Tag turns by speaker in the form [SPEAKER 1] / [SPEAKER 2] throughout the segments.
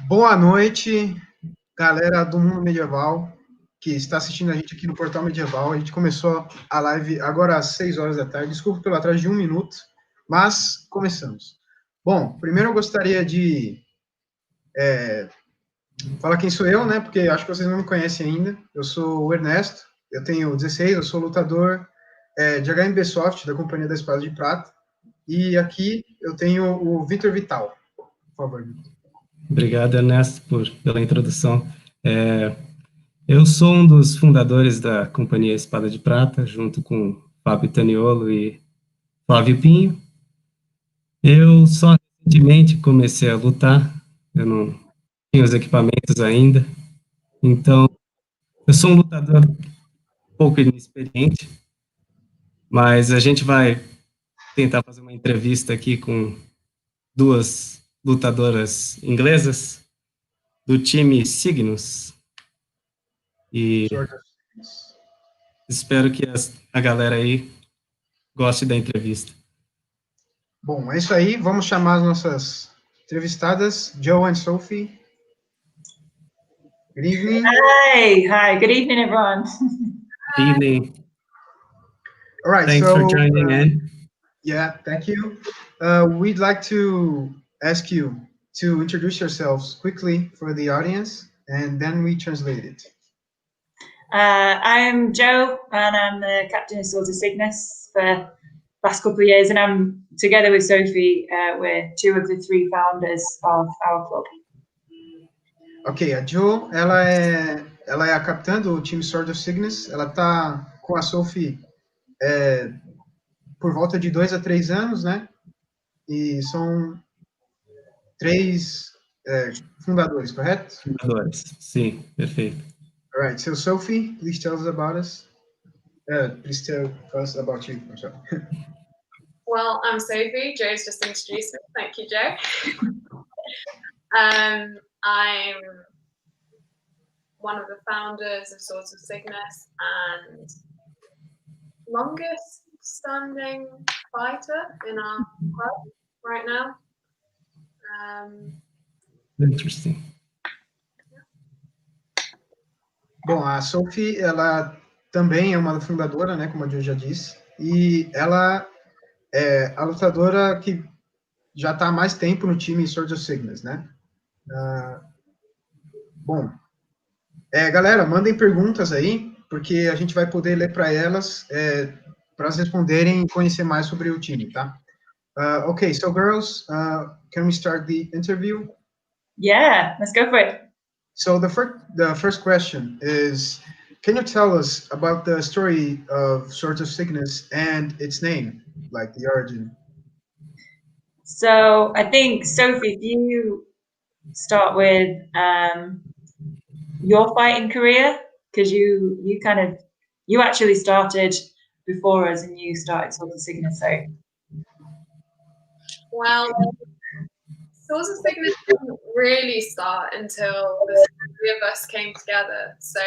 [SPEAKER 1] Boa noite, galera do Mundo Medieval, que está assistindo a gente aqui no Portal Medieval. A gente começou a live agora às 6 horas da tarde. Desculpa pelo atraso de 1 minuto, mas começamos. Bom, primeiro eu gostaria de falar quem sou eu, né? Porque acho que vocês não me conhecem ainda. Eu sou o Ernesto, eu tenho 16, eu sou lutador de HMB Soft, da Companhia da Espada de Prata. E aqui eu tenho o Vitor Vital. Por favor, Vitor.
[SPEAKER 2] Obrigado, Ernesto, pela introdução. Eu sou um dos fundadores da Companhia Espada de Prata, junto com Fábio Taniolo e Flávio Pinho. Eu só recentemente comecei a lutar, eu não tinha os equipamentos ainda, então eu sou um lutador um pouco inexperiente, mas a gente vai tentar fazer uma entrevista aqui com duas lutadoras inglesas do time Cygnus. E espero que a galera aí goste da entrevista.
[SPEAKER 1] Bom, é isso aí. Vamos chamar as nossas entrevistadas, Joe and Sophie. Good evening.
[SPEAKER 3] Hi. Good evening, everyone.
[SPEAKER 2] Good evening.
[SPEAKER 1] All right.
[SPEAKER 2] Thanks for joining in.
[SPEAKER 1] Yeah, thank you. We'd like to ask you to introduce yourselves quickly for the audience, and then we translate it.
[SPEAKER 3] I'm Joe, and I'm the captain of Swords of Cygnus for the last couple of years, and I'm together with Sophie. We're two of the three founders of our club.
[SPEAKER 1] Ok, a Jo, ela é a capitã do time Sword of Cygnus. Ela tá com a Sophie por volta de 2 a 3 anos, né? E são três fundadores, correto?
[SPEAKER 2] Fundadores, sim, perfeito.
[SPEAKER 1] All right, so Sophie, please tell us about us. Please tell us about you. I'm sorry.
[SPEAKER 4] Well, I'm Sophie. Joe's just introduced me. Thank you, Joe. I'm one of the founders of Swords of Cygnus and longest standing fighter in our club right now.
[SPEAKER 2] Interesting.
[SPEAKER 1] Bom, a Sophie, ela também é uma fundadora, né, como a Jo já disse, e ela é a lutadora que já está há mais tempo no time Swords of Cygnus, né? Bom, galera, mandem perguntas aí, porque a gente vai poder ler para elas, para elas responderem e conhecer mais sobre o time, tá? Okay, so girls, can we start the interview?
[SPEAKER 3] Yeah, let's go for it.
[SPEAKER 1] So the first question is, can you tell us about the story of Swords of Cygnus and its name, like the origin?
[SPEAKER 3] So I think, Sophie, if you start with your fighting career, because you actually started before us and you started Swords of Cygnus, so.
[SPEAKER 4] Well, Swords of Cygnus didn't really start until the three of us came together. So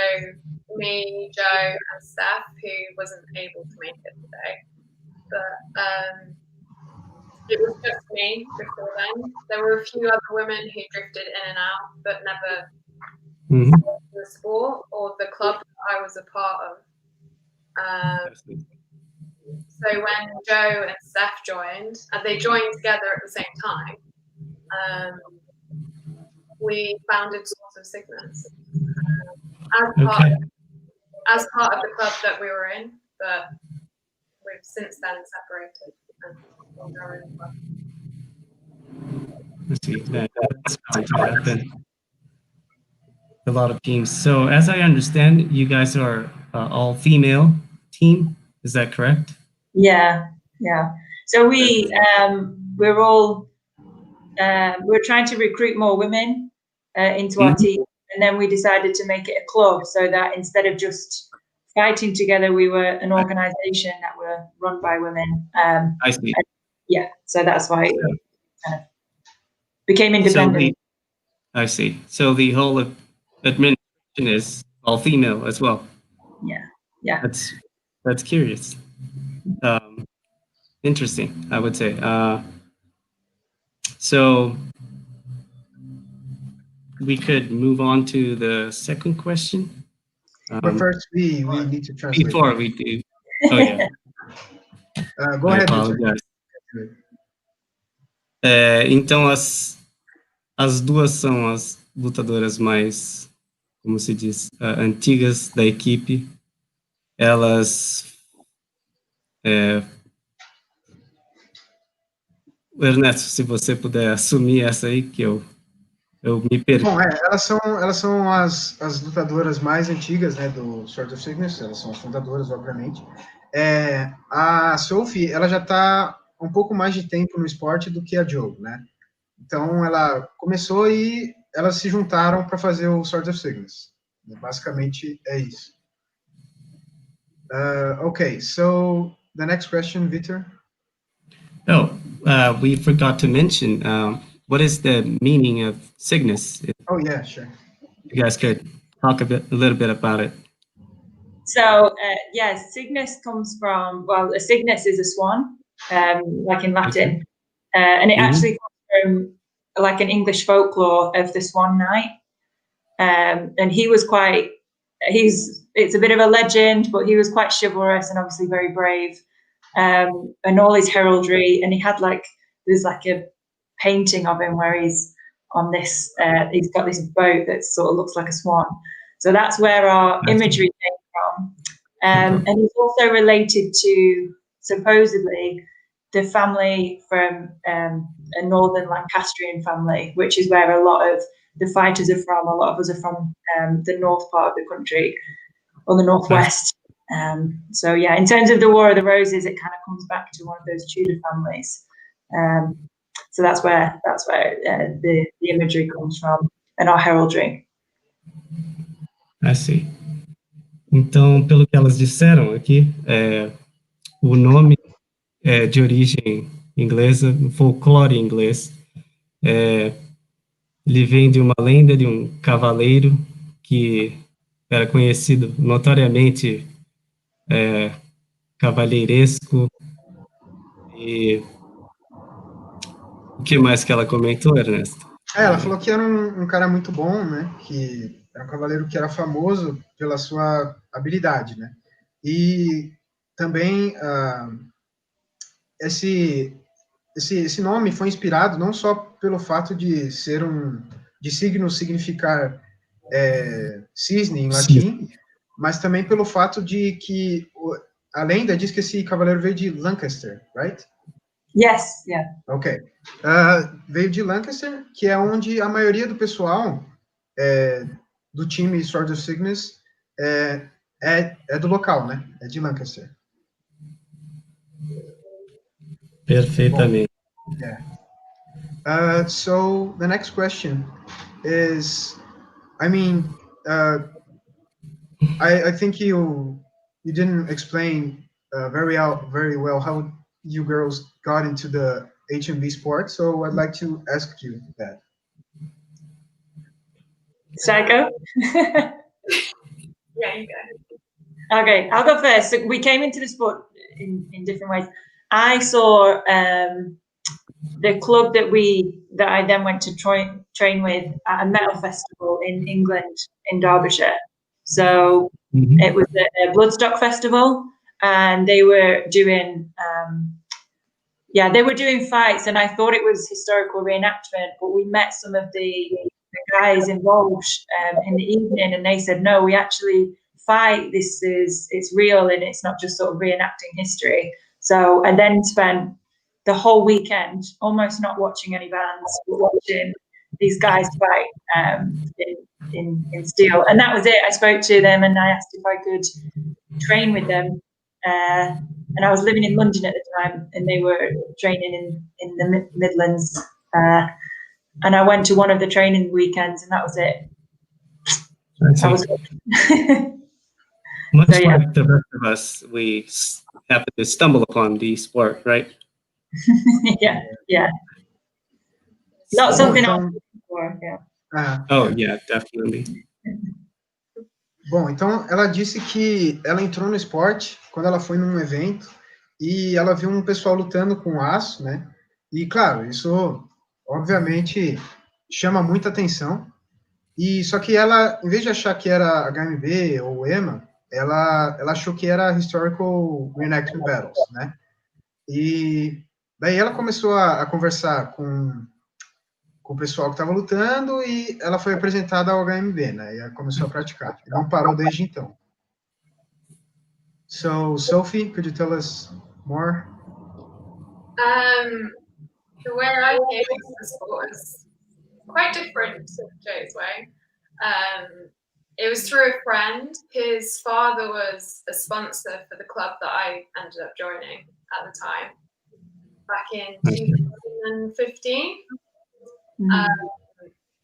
[SPEAKER 4] me, Joe, and Steph, who wasn't able to make it today. But it was just me before then. There were a few other women who drifted in and out, but never the sport or the club that I was a part of. So when Joe and Steph joined, and they joined together at the same time, we founded Swords of Cygnus as part of the club that we were in, but we've since then separated and formed our own club.
[SPEAKER 2] Let's see, that's going to happen. A lot of teams. So as I understand, you guys are all female team. Is that correct?
[SPEAKER 3] Yeah. So we're all we're trying to recruit more women into our team, and then we decided to make it a club so that instead of just fighting together, we were an organization that were run by women.
[SPEAKER 2] I see.
[SPEAKER 3] So that's why it kind of became independent.
[SPEAKER 2] I see. So the whole administration is all female as well.
[SPEAKER 3] Yeah.
[SPEAKER 2] That's curious. Interesting, I would say. So we could move on to the second question.
[SPEAKER 1] But first, we need to translate.
[SPEAKER 2] Before we do. Oh, yeah.
[SPEAKER 1] Go ahead,
[SPEAKER 2] apologize. Então, as duas são as lutadoras mais, como se diz, antigas da equipe. Elas... Ernesto, se você puder assumir essa aí, que eu me perdi.
[SPEAKER 1] Bom, elas são as lutadoras mais antigas, né, do Sword of Cygnus, elas são as fundadoras, obviamente. A Sophie, ela já está um pouco mais de tempo no esporte do que a Joe, né? Então, ela começou e elas se juntaram para fazer o Sword of Cygnus. Basicamente, é isso. Okay, so the next question, Victor.
[SPEAKER 2] Oh, we forgot to mention, what is the meaning of Cygnus?
[SPEAKER 1] Oh, yeah, sure.
[SPEAKER 2] You guys could talk a little bit about it.
[SPEAKER 3] So, yes, Cygnus comes from, well, a Cygnus is a swan, like in Latin, and it actually comes from like an English folklore of the Swan Knight. And he was it's a bit of a legend, but he was quite chivalrous and obviously very brave. And all his heraldry, and he had there's a painting of him where he's on this, he's got this boat that sort of looks like a swan. So that's where our imagery came from. And he's also related to, supposedly, the family from a northern Lancastrian family, which is where a lot of the fighters are from. A lot of us are from the north part of the country, or the northwest. So yeah, in terms of the War of the Roses, it kind of comes back to one of those Tudor families. So that's where the imagery comes from, and our heraldry.
[SPEAKER 2] I see. Então, pelo que elas disseram aqui, o nome é de origem inglesa, folclore inglês. Ele vem de uma lenda de um cavaleiro que era conhecido notoriamente cavalheiresco. E o que mais que ela comentou, Ernesto?
[SPEAKER 1] Ela falou que era um cara muito bom, né? Que era um cavaleiro que era famoso pela sua habilidade, né? E também esse nome foi inspirado não só pelo fato de ser de Cygnus significar cisne em latim, mas também pelo fato de que a lenda diz que esse cavaleiro veio de Lancaster, right?
[SPEAKER 3] Yes, yeah.
[SPEAKER 1] Ok. Veio de Lancaster, que é onde a maioria do pessoal do time Sword of Cygnus é do local, né? É de Lancaster.
[SPEAKER 2] Perfeitamente.
[SPEAKER 1] Yeah. So the next question is, I mean, I think you didn't explain very well how you girls got into the HMV sport, so I'd like to ask you that.
[SPEAKER 3] Should I go?
[SPEAKER 4] Yeah, you go.
[SPEAKER 3] Okay, I'll go first. So we came into the sport in different ways. I saw the club that I then went to train with at a metal festival in England, in Derbyshire. So it was a Bloodstock festival, and they were doing fights, and I thought it was historical reenactment, but we met some of the guys involved in the evening, and they said, no, we actually fight. It's real, and it's not just sort of reenacting history. So I then spent the whole weekend almost not watching any bands, but watching these guys fight in steel, and that was it. I spoke to them and I asked if I could train with them, and I was living in London at the time, and they were training in the Midlands, and I went to one of the training weekends, and that was it. That was it.
[SPEAKER 2] Much like the rest of us, we happened to stumble upon the sport, right?
[SPEAKER 3] yeah. Not something I was looking for, yeah.
[SPEAKER 2] Oh, yeah, definitely.
[SPEAKER 1] Bom, então ela disse que ela entrou no esporte quando ela foi num evento e ela viu um pessoal lutando com aço, né? E, claro, isso obviamente chama muita atenção. E só que ela, em vez de achar que era HMB ou EMA, ela achou que era Historical Reenactment Battles, né? E daí ela começou a conversar com o pessoal que estava lutando e ela foi apresentada ao HMB, né? E ela começou a praticar. E não parou desde então. So, Sophie, could you tell us more?
[SPEAKER 4] The way I came into the sport was quite different to Joe's way. It was through a friend. His father was a sponsor for the club that I ended up joining at the time, back in 2015.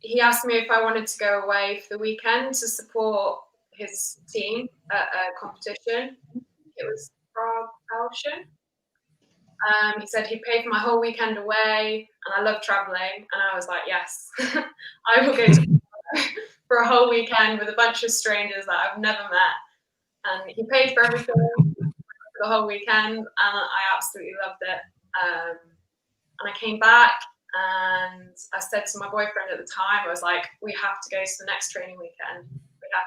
[SPEAKER 4] He asked me if I wanted to go away for the weekend to support his team at a competition. It was propulsion. He said he'd pay for my whole weekend away, and I love traveling. And I was like, yes, I will go to for a whole weekend with a bunch of strangers that I've never met. And he paid for everything for the whole weekend, and I absolutely loved it. And I came back, and I said to my boyfriend at the time, I was like, we have to go to the next training weekend.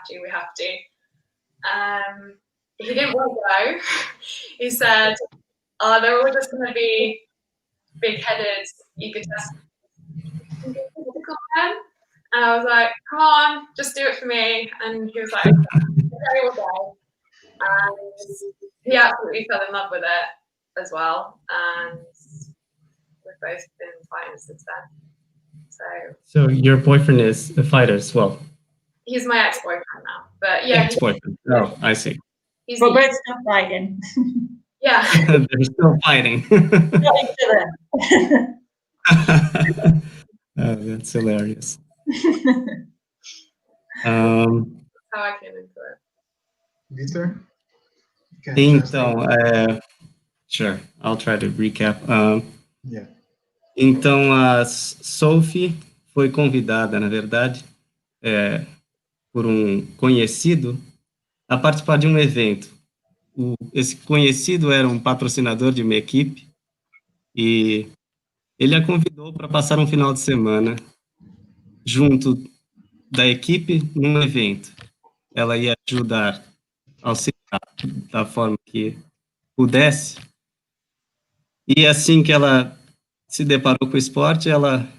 [SPEAKER 4] We have to. He didn't want to go. He said, they're all just going to be big-headed, egotistical men. And I was like, come on, just do it for me. And he was like, okay, we'll go. And he absolutely fell in love with it as well. And we've both been fighting since then.
[SPEAKER 2] So your boyfriend is a fighter as well?
[SPEAKER 4] He's my ex-boyfriend now. But yeah.
[SPEAKER 2] Ex-boyfriend. Oh, I see.
[SPEAKER 3] But we're still fighting.
[SPEAKER 4] Yeah.
[SPEAKER 2] They're still fighting. That's hilarious.
[SPEAKER 4] How I came into it.
[SPEAKER 1] Victor?
[SPEAKER 2] Então, sure, I'll try to recap.
[SPEAKER 1] Yeah.
[SPEAKER 2] Então, a Sophie foi convidada, na verdade, por um conhecido a participar de um evento. Esse conhecido era um patrocinador de uma equipe e ele a convidou para passar um final de semana junto da equipe num evento. Ela ia ajudar, auxiliar da forma que pudesse. E assim que ela se deparou com o esporte, ela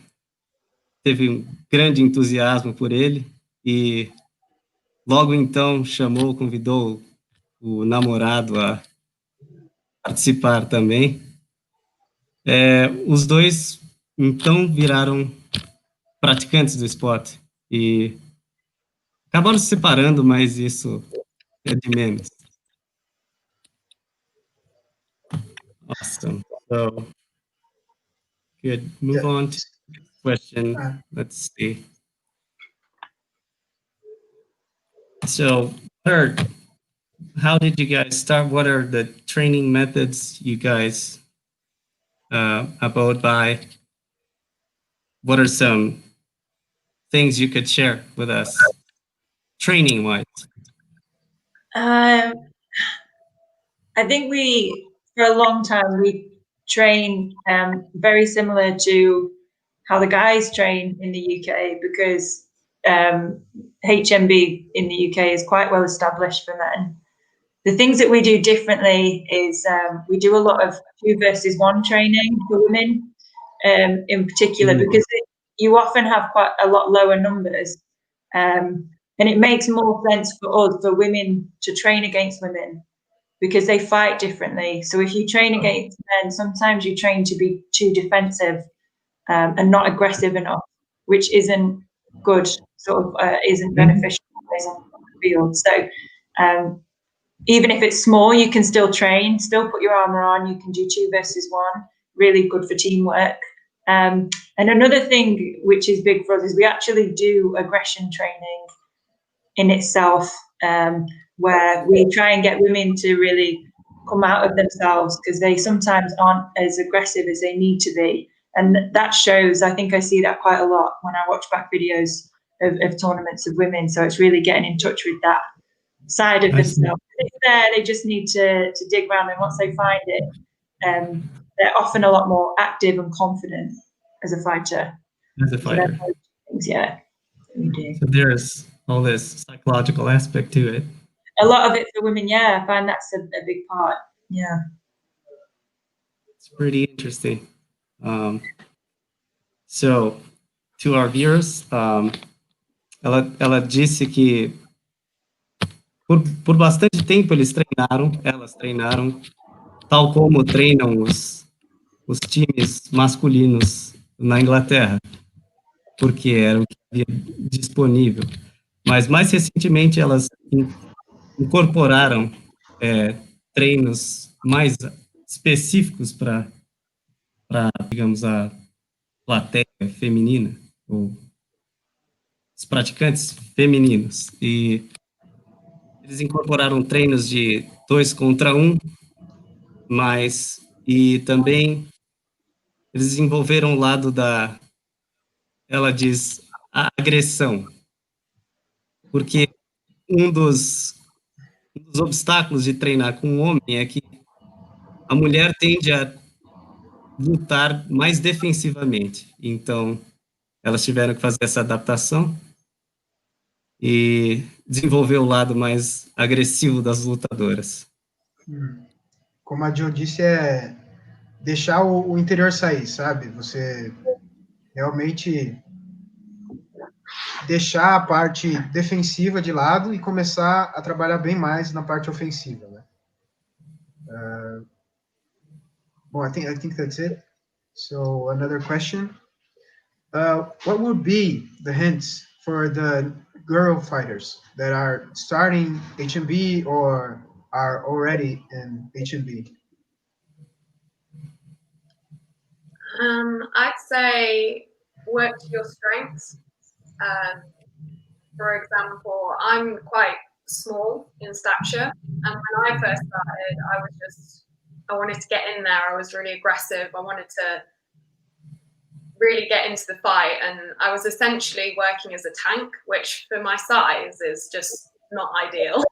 [SPEAKER 2] teve um grande entusiasmo por ele e logo então convidou o namorado a participar também. Os dois então viraram praticantes do esporte e acabaram se separando, mas isso é de menos. Awesome. So, good. Move on to the question. Let's see. So, how did you guys start? What are the training methods you guys abode by? What are some things you could share with us, training-wise?
[SPEAKER 3] I think for a long time, we train very similar to how the guys train in the UK, because HMB in the UK is quite well established for men. The things that we do differently is we do a lot of 2 versus 1 training for women in particular, because you often have quite a lot lower numbers. And it makes more sense for women to train against women, because they fight differently. So if you train against men, sometimes you train to be too defensive and not aggressive enough, which isn't good, isn't beneficial in the field. So even if it's small, you can still train, still put your armor on, you can do 2 versus 1, really good for teamwork. And another thing which is big for us is we actually do aggression training in itself, where we try and get women to really come out of themselves, because they sometimes aren't as aggressive as they need to be. And that shows, I think I see that quite a lot when I watch back videos of tournaments of women. So it's really getting in touch with that side of themselves. It's there, they just need to dig around, and once they find it, they're often a lot more active and confident as a fighter.
[SPEAKER 2] As a fighter.
[SPEAKER 3] Yeah. We do.
[SPEAKER 2] So there's all this psychological aspect to it.
[SPEAKER 3] A lot of it for women, yeah. I find that's a big part. Yeah.
[SPEAKER 2] It's pretty interesting. So, to our viewers, ela disse que por bastante tempo elas treinaram, tal como treinam os times masculinos na Inglaterra, porque era o que havia disponível. Mas mais recentemente elas incorporaram treinos mais específicos para, digamos, a plateia feminina, ou os praticantes femininos. E eles incorporaram treinos de 2 contra 1, e também eles desenvolveram o lado ela diz, a agressão. Porque um dos obstáculos de treinar com um homem é que a mulher tende a lutar mais defensivamente. Então, elas tiveram que fazer essa adaptação e desenvolver o lado mais agressivo das lutadoras.
[SPEAKER 1] Como a Jo disse, é deixar o interior sair, sabe? Você realmente deixar a parte defensiva de lado e começar a trabalhar bem mais na parte ofensiva, né? Well, I think that's it. So another question. What would be the hints for the girl fighters that are starting HMB or are already in HMB?
[SPEAKER 4] I'd say work to your strengths. For example, I'm quite small in stature, and when I first started, I wanted to get in there. I was really aggressive. I wanted to really get into the fight, and I was essentially working as a tank, which for my size is just not ideal.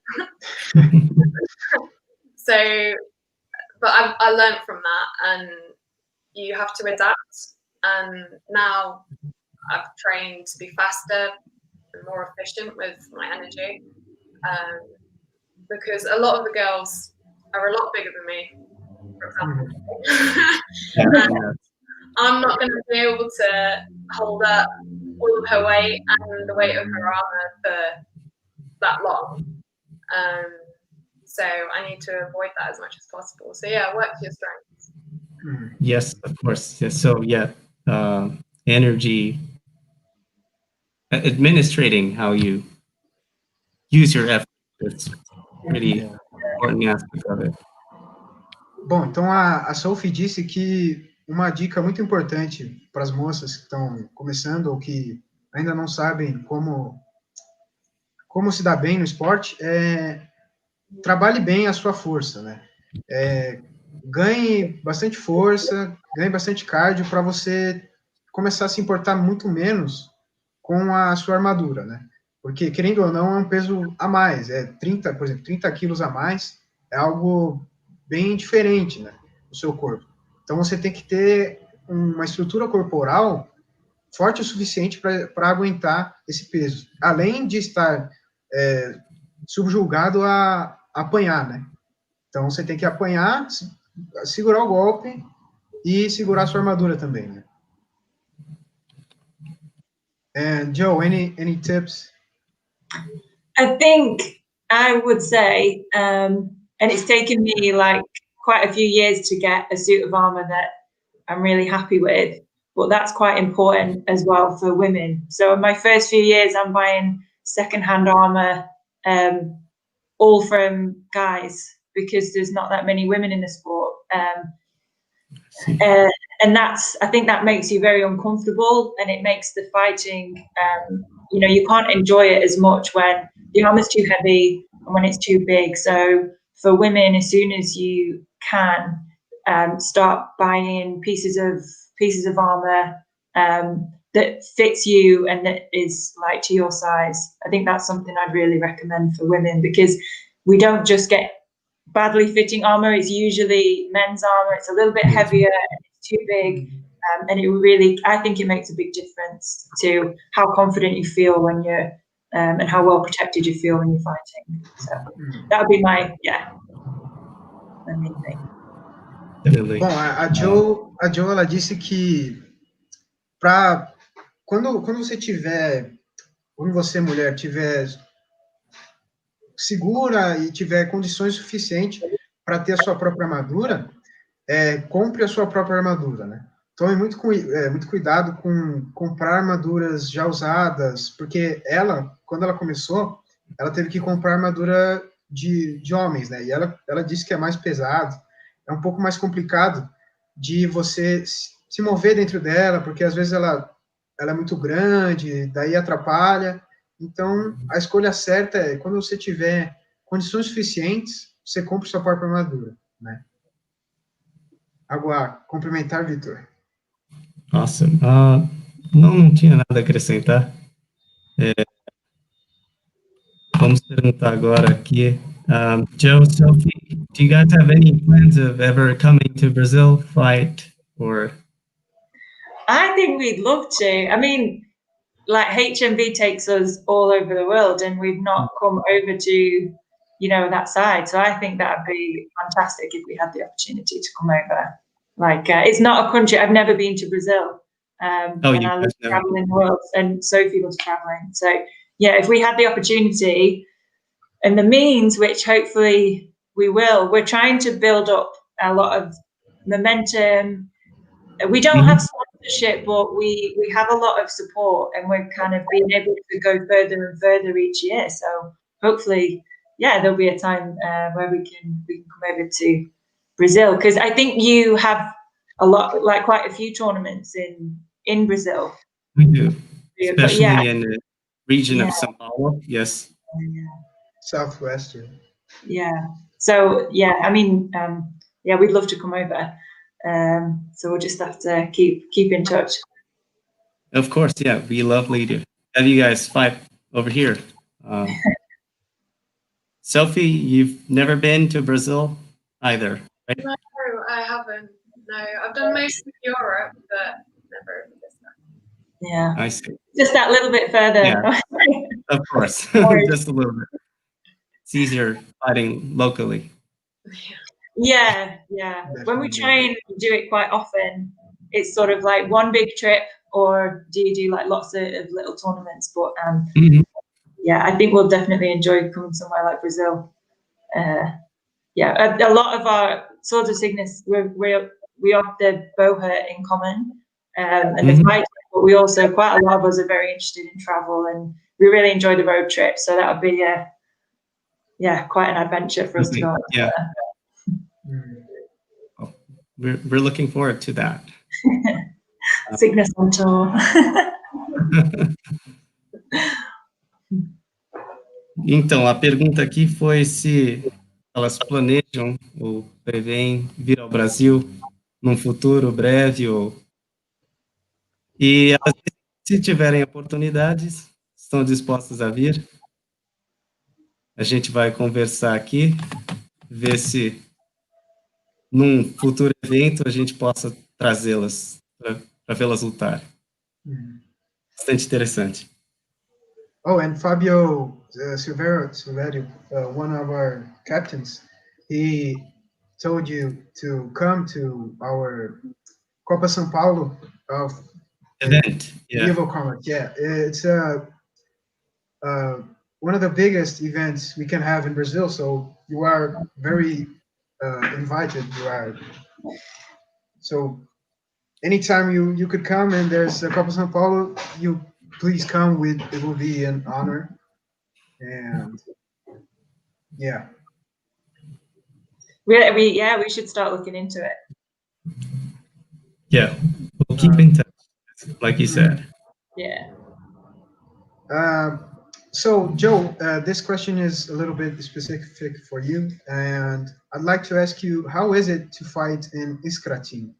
[SPEAKER 4] So, but I learned from that, and you have to adapt. And now I've trained to be faster and more efficient with my energy, because a lot of the girls are a lot bigger than me, for example. I'm not going to be able to hold up all of her weight and the weight of her armor for that long. So I need to avoid that as much as possible. So yeah, work to your strengths.
[SPEAKER 2] Yes, of course. Yes. So yeah, energy, administrating how you use your effort. It's really important aspect of it.
[SPEAKER 1] Bom, então a Sophie disse que uma dica muito importante para as moças que estão começando ou que ainda não sabem como se dar bem no esporte é trabalhe bem a sua força, né? Ganhe bastante força, ganhe bastante cardio para você começar a se importar muito menos com a sua armadura, né? Porque, querendo ou não, é um peso a mais, 30, por exemplo, 30 quilos a mais, é algo bem diferente, né, do seu corpo. Então, você tem que ter uma estrutura corporal forte o suficiente para aguentar esse peso, além de estar subjugado a apanhar, né? Então, você tem que apanhar, segurar o golpe e segurar a sua armadura também, né? And Joe, any tips?
[SPEAKER 3] I think I would say, and it's taken me like quite a few years to get a suit of armor that I'm really happy with, but that's quite important as well for women. So in my first few years, I'm buying secondhand armor, all from guys, because there's not that many women in the sport. And I think that makes you very uncomfortable, and it makes the fighting, you can't enjoy it as much when the armor's too heavy and when it's too big. So for women, as soon as you can, start buying pieces of armor that fits you and that is like to your size. I think that's something I'd really recommend for women, because we don't just get badly fitting armor. It's usually men's armor. It's a little bit heavier and it's too big. And it really, I think it makes a big difference to how confident you feel when you're, and how well protected you feel when you're fighting. So that would be my main thing.
[SPEAKER 1] Bom, a Jo, ela disse que quando você, mulher, tiver segura e tiver condições suficientes para ter a sua própria armadura, compre a sua própria armadura, né? Tome muito cuidado com comprar armaduras já usadas, porque quando ela começou, ela teve que comprar armadura de homens, né? E ela disse que é mais pesado, é um pouco mais complicado de você se mover dentro dela, porque às vezes ela é muito grande, daí atrapalha. Então, a escolha certa é, quando você tiver condições suficientes, você compra sua própria armadura, né? Agora, complementar, Vitor.
[SPEAKER 2] Awesome. Não tinha nada a acrescentar. Vamos perguntar agora aqui. Joe, Sophie, do you guys have any plans of ever coming to Brazil, fight, or?
[SPEAKER 3] I think we'd love to. I mean, like HMV takes us all over the world, and we've not come over to, that side. So I think that'd be fantastic if we had the opportunity to come over. Like, it's not a country. I've never been to Brazil, and I love traveling the world, and Sophie loves traveling. So yeah, if we had the opportunity and the means, which hopefully we will, we're trying to build up a lot of momentum. We don't have sponsorship, but we have a lot of support, and we're kind of being able to go further and further each year. So hopefully, there'll be a time where we can come over to Brazil, because I think you have quite a few tournaments in Brazil.
[SPEAKER 2] We do, especially in the region of São Paulo. Yes.
[SPEAKER 1] Southwestern.
[SPEAKER 3] Yeah. So I mean, we'd love to come over. So we'll just have to keep in touch.
[SPEAKER 2] Of course, we love to have you guys fight over here. Sophie, you've never been to Brazil either, right?
[SPEAKER 4] No, I haven't. No, I've done most of Europe, but never over this time.
[SPEAKER 3] Yeah,
[SPEAKER 2] I see.
[SPEAKER 3] Just that little bit further.
[SPEAKER 2] Yeah. Of course, just a little bit. It's easier fighting locally.
[SPEAKER 3] Yeah. When we try and do it quite often, it's sort of like one big trip, or do you do like lots of little tournaments? But I think we'll definitely enjoy coming somewhere like Brazil. A lot of our Swords of Cygnus, we have the bowhurt in common, and the fight, but we also, quite a lot of us are very interested in travel, and we really enjoy the road trip. So that would be quite an adventure for us to go on.
[SPEAKER 2] Yeah. We're looking forward to that.
[SPEAKER 3] Cygnus on tour.
[SPEAKER 2] Então, a pergunta aqui foi se elas planejam ou preveem vir ao Brasil num futuro breve, e elas, se tiverem oportunidades, estão dispostas a vir. A gente vai conversar aqui, ver se num futuro evento a gente possa trazê-las para vê-las lutar. Bastante interessante.
[SPEAKER 1] Oh, and Fabio Silverio, one of our captains, he told you to come to our Copa São Paulo
[SPEAKER 2] Event.
[SPEAKER 1] Medieval Combat. Yeah, it's one of the biggest events we can have in Brazil. So you are very invited. So anytime you could come, and there's a Copa São Paulo, you please come. It will be an honor. And
[SPEAKER 3] we should start looking into it.
[SPEAKER 2] Yeah, we'll keep in touch, like you said.
[SPEAKER 3] Yeah.
[SPEAKER 1] So Joe, this question is a little bit specific for you, and I'd like to ask you, how is it to fight in Escratinho?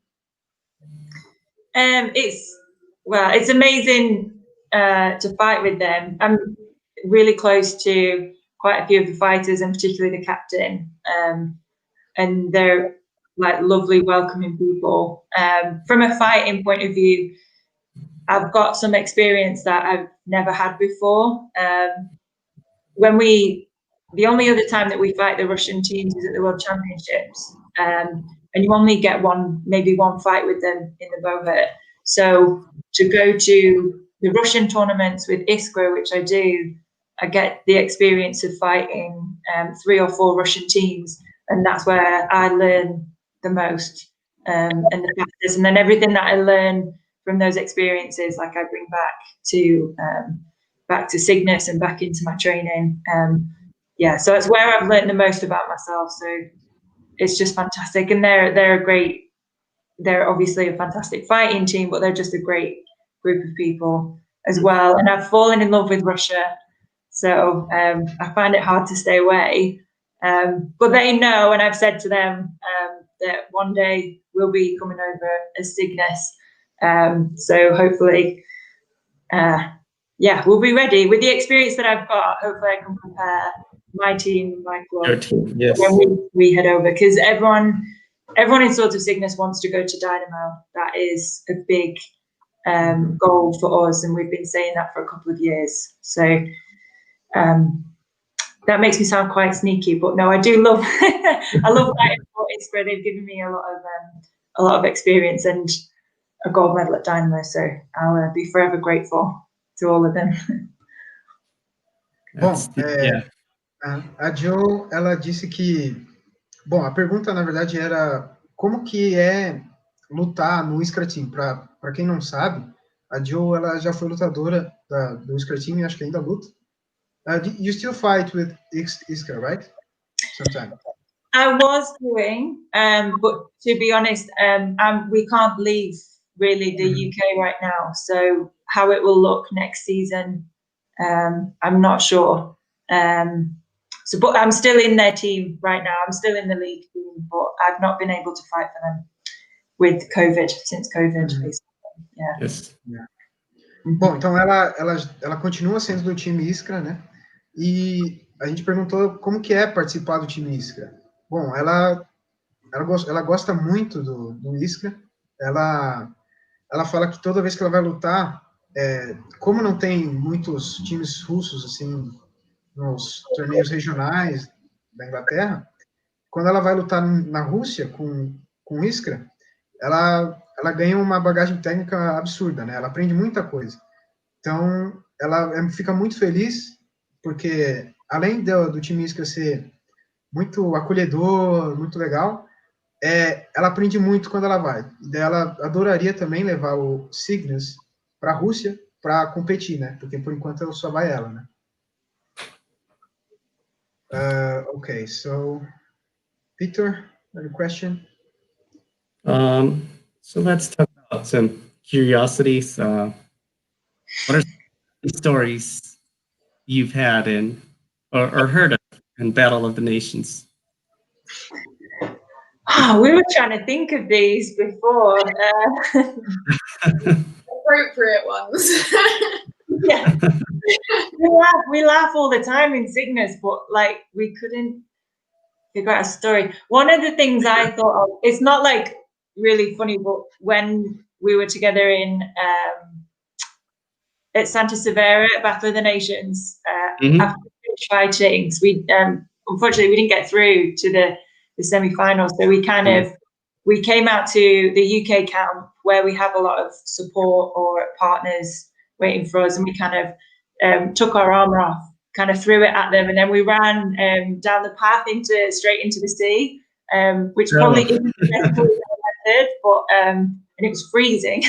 [SPEAKER 3] It's amazing to fight with them. I'm really close to quite a few of the fighters, and particularly the captain. And they're like lovely, welcoming people. From a fighting point of view, I've got some experience that I've never had before. The only other time that we fight the Russian teams is at the World Championships, and you only get maybe one fight with them in the Bovet. So to go to the Russian tournaments with Iskra, which I do, I get the experience of fighting 3 or 4 Russian teams, and that's where I learn the most and the fastest. And then everything that I learn from those experiences, like I bring back to Cygnus and back into my training. So it's where I've learned the most about myself. So it's just fantastic, and they're obviously a fantastic fighting team, but they're just a great group of people as well. And I've fallen in love with Russia, so I find it hard to stay away. But they know, and I've said to them that one day we'll be coming over as Cygnus. So hopefully, we'll be ready with the experience that I've got. Hopefully, I can prepare my team, my club,
[SPEAKER 2] Your team, yes.
[SPEAKER 3] when we head over, because everyone in sort of Cygnus wants to go to Dynamo. That is a big goal for us, and we've been saying that for a couple of years. So that makes me sound quite sneaky, but no, I do love I love fighting for Iskra. They've given me a lot of experience and a gold medal at Dynamo, so I'll be forever grateful to all of them.
[SPEAKER 1] Bom, a Jo, ela disse que... Bom, a pergunta, na verdade, era como que é lutar no Iskra Team. Para quem não sabe, a Jo, ela já foi lutadora do Iskra Team e acho que ainda luta. You still fight with Iskra, right? Sometimes.
[SPEAKER 3] I was doing, but to be honest, we can't leave really the UK right now. So how it will look next season, I'm not sure. But I'm still in their team right now. I'm still in the league team, but I've not been able to fight for them with COVID, since COVID. Yeah.
[SPEAKER 2] Yes.
[SPEAKER 1] Yeah. Bom, então ela continua sendo do time Iskra, né? E a gente perguntou como que é participar do time Iskra. Bom, ela gosta muito do Iskra. Ela fala que toda vez que ela vai lutar, como não tem muitos times russos assim nos torneios regionais da Inglaterra, quando ela vai lutar na Rússia com Iskra, ela ganha uma bagagem técnica absurda, né? Ela aprende muita coisa. Então, ela fica muito feliz, porque além do time Iskra ser muito acolhedor, muito legal, ela aprende muito quando ela vai. E daí ela adoraria também levar o Cygnus para a Rússia para competir, né? Porque por enquanto só vai ela, né? Okay, so Peter, another question?
[SPEAKER 2] So let's talk about some curiosities. What are some stories you've had or heard of in Battle of the Nations?
[SPEAKER 3] We were trying to think of these before.
[SPEAKER 4] Appropriate ones.
[SPEAKER 3] Yeah. We laugh all the time in Cygnus, but like we couldn't figure out a story. One of the things I thought of, it's not like really funny, but when we were together at Santa Severa at Battle of the Nations, after fighting, we unfortunately we didn't get through to the semi-finals, so we came out to the UK camp where we have a lot of support or partners waiting for us, and we kind of took our armor off, kind of threw it at them, and then we ran down the path straight into the sea, which probably isn't the best method, but and it was freezing.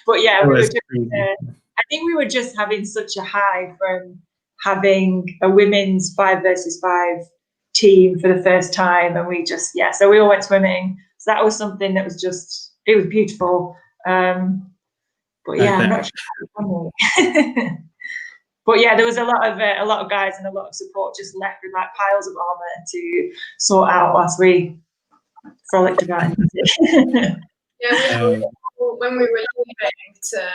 [SPEAKER 3] But yeah, I think we were just having such a high from having a women's 5 versus 5 team for the first time, and so we all went swimming. So that was something that was it was beautiful. But yeah, I'm not sure. But yeah, there was a lot of guys and a lot of support just left with like piles of armor to sort out whilst we frolicked about it.
[SPEAKER 4] Yeah, when we were leaving to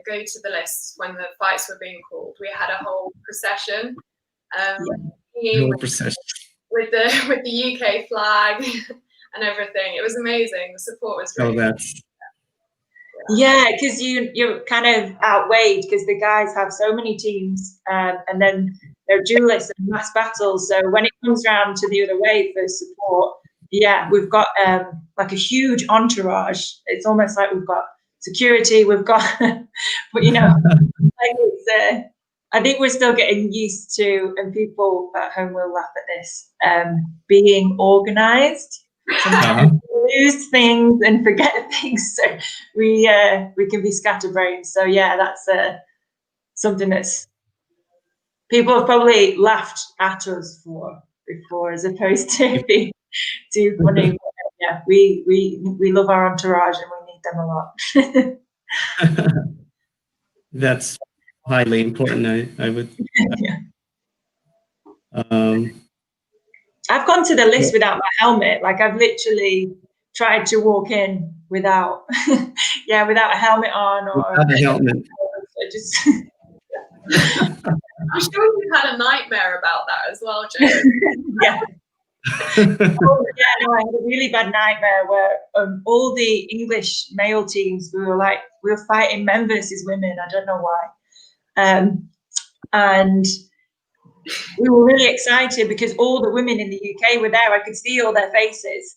[SPEAKER 4] go to the lists when the fights were being called, we had a whole procession. With the UK flag and everything. It was amazing. The support was really
[SPEAKER 2] Oh, that's
[SPEAKER 3] Yeah, because you're kind of outweighed because the guys have so many teams, and then they're duelists and mass battles. So when it comes around to the other way for support, yeah, we've got like a huge entourage. It's almost like we've got security, we've got, but you know, like it's. I think we're still getting used to, and people at home will laugh at this, being organised. Sometimes we lose things and forget things, so we can be scatterbrained. So yeah, that's something that's people have probably laughed at us for before, as opposed to being too funny. But, yeah, we love our entourage and we need them a lot.
[SPEAKER 2] that's highly important. I would.
[SPEAKER 3] Yeah.
[SPEAKER 2] Um,
[SPEAKER 3] I've gone to the list without my helmet. Like I've literally tried to walk in without, yeah, without a helmet on or
[SPEAKER 2] without a helmet.
[SPEAKER 3] just.
[SPEAKER 4] I'm sure you had a nightmare about that as well, Joe.
[SPEAKER 3] Yeah. Oh, yeah, no, I had a really bad nightmare where all the English male teams, we were fighting men versus women. I don't know why. And we were really excited because all the women in the UK were there. I could see all their faces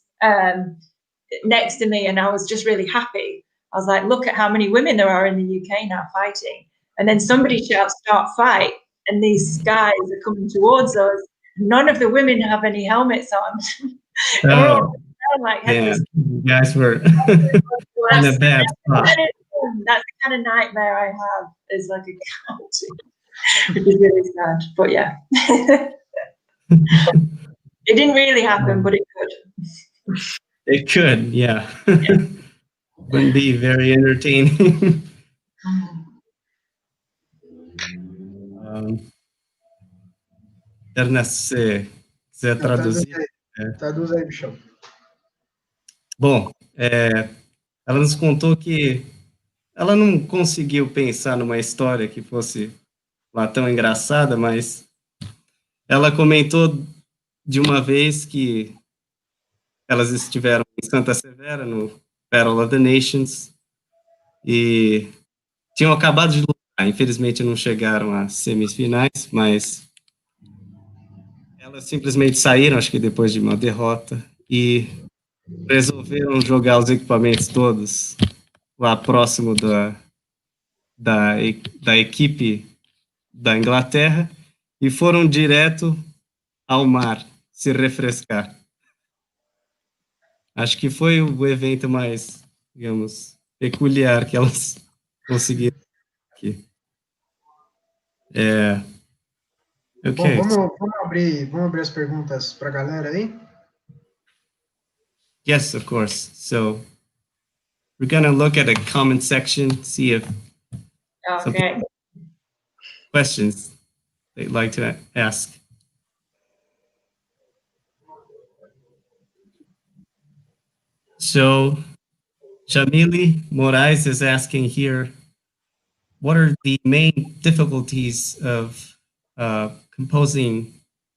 [SPEAKER 3] next to me, and I was just really happy. I was like, look at how many women there are in the UK now fighting. And then somebody shouts, start fight, and these guys are coming towards us. None of the women have any helmets on.
[SPEAKER 2] Oh,
[SPEAKER 3] like,
[SPEAKER 2] yeah, you guys were in a bad spot.
[SPEAKER 3] That's the kind of nightmare I have, is like a couch, which is really sad. But yeah, it didn't really happen, but it could.
[SPEAKER 2] It could, yeah. Wouldn't be very entertaining. Ernest, se quiser traduzir.
[SPEAKER 1] Traduz aí, bichão.
[SPEAKER 2] Bom, ela nos contou que ela não conseguiu pensar numa história que fosse lá tão engraçada, mas ela comentou de uma vez que elas estiveram em Santa Severa, no Battle of the Nations, e tinham acabado de lutar. Infelizmente não chegaram às semifinais, mas elas simplesmente saíram, acho que depois de uma derrota, e resolveram jogar os equipamentos todos lá próximo da equipe da Inglaterra e foram direto ao mar se refrescar. Acho que foi o evento mais, digamos, peculiar que elas conseguiram aqui. Okay.
[SPEAKER 1] Bom, vamos abrir as perguntas para a galera aí?
[SPEAKER 2] Yes, of course. So we're going to look at a comment section, see if some questions they'd like to ask. So Jamili Moraes is asking here, what are the main difficulties of composing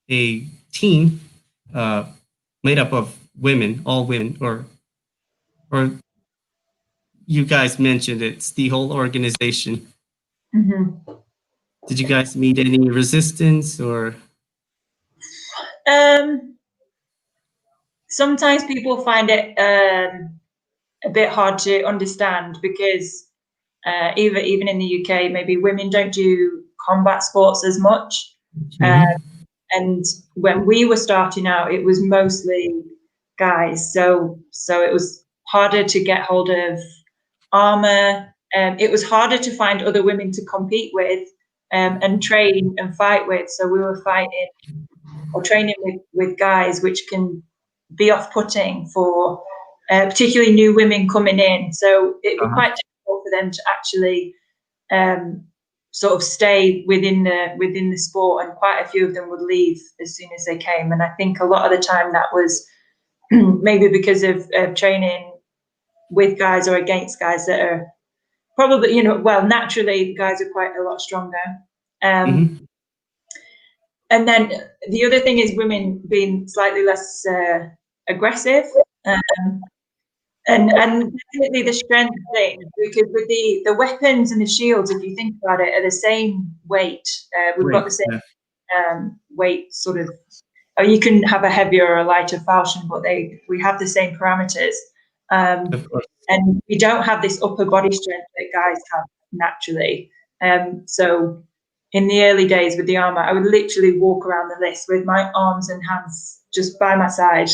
[SPEAKER 2] a team made up of women, all women, or you guys mentioned it's the whole organization.
[SPEAKER 3] Mm-hmm.
[SPEAKER 2] Did you guys meet any resistance or?
[SPEAKER 3] Sometimes people find it a bit hard to understand because even in the UK, maybe women don't do combat sports as much. Mm-hmm. And when we were starting out, it was mostly guys. So it was harder to get hold of armor. It was harder to find other women to compete with and train and fight with. So we were fighting or training with guys, which can be off-putting for particularly new women coming in. So it was quite difficult for them to actually sort of stay within the sport, and quite a few of them would leave as soon as they came. And I think a lot of the time that was maybe because of training with guys or against guys that are probably, naturally guys are quite a lot stronger. And then the other thing is women being slightly less aggressive. And definitely the strength thing, because with the weapons and the shields, if you think about it, are the same weight. We've got the same weight, sort of. Or you can have a heavier or a lighter falchion, but we have the same parameters. And we don't have this upper body strength that guys have naturally. So in the early days with the armor, I would literally walk around the list with my arms and hands just by my side,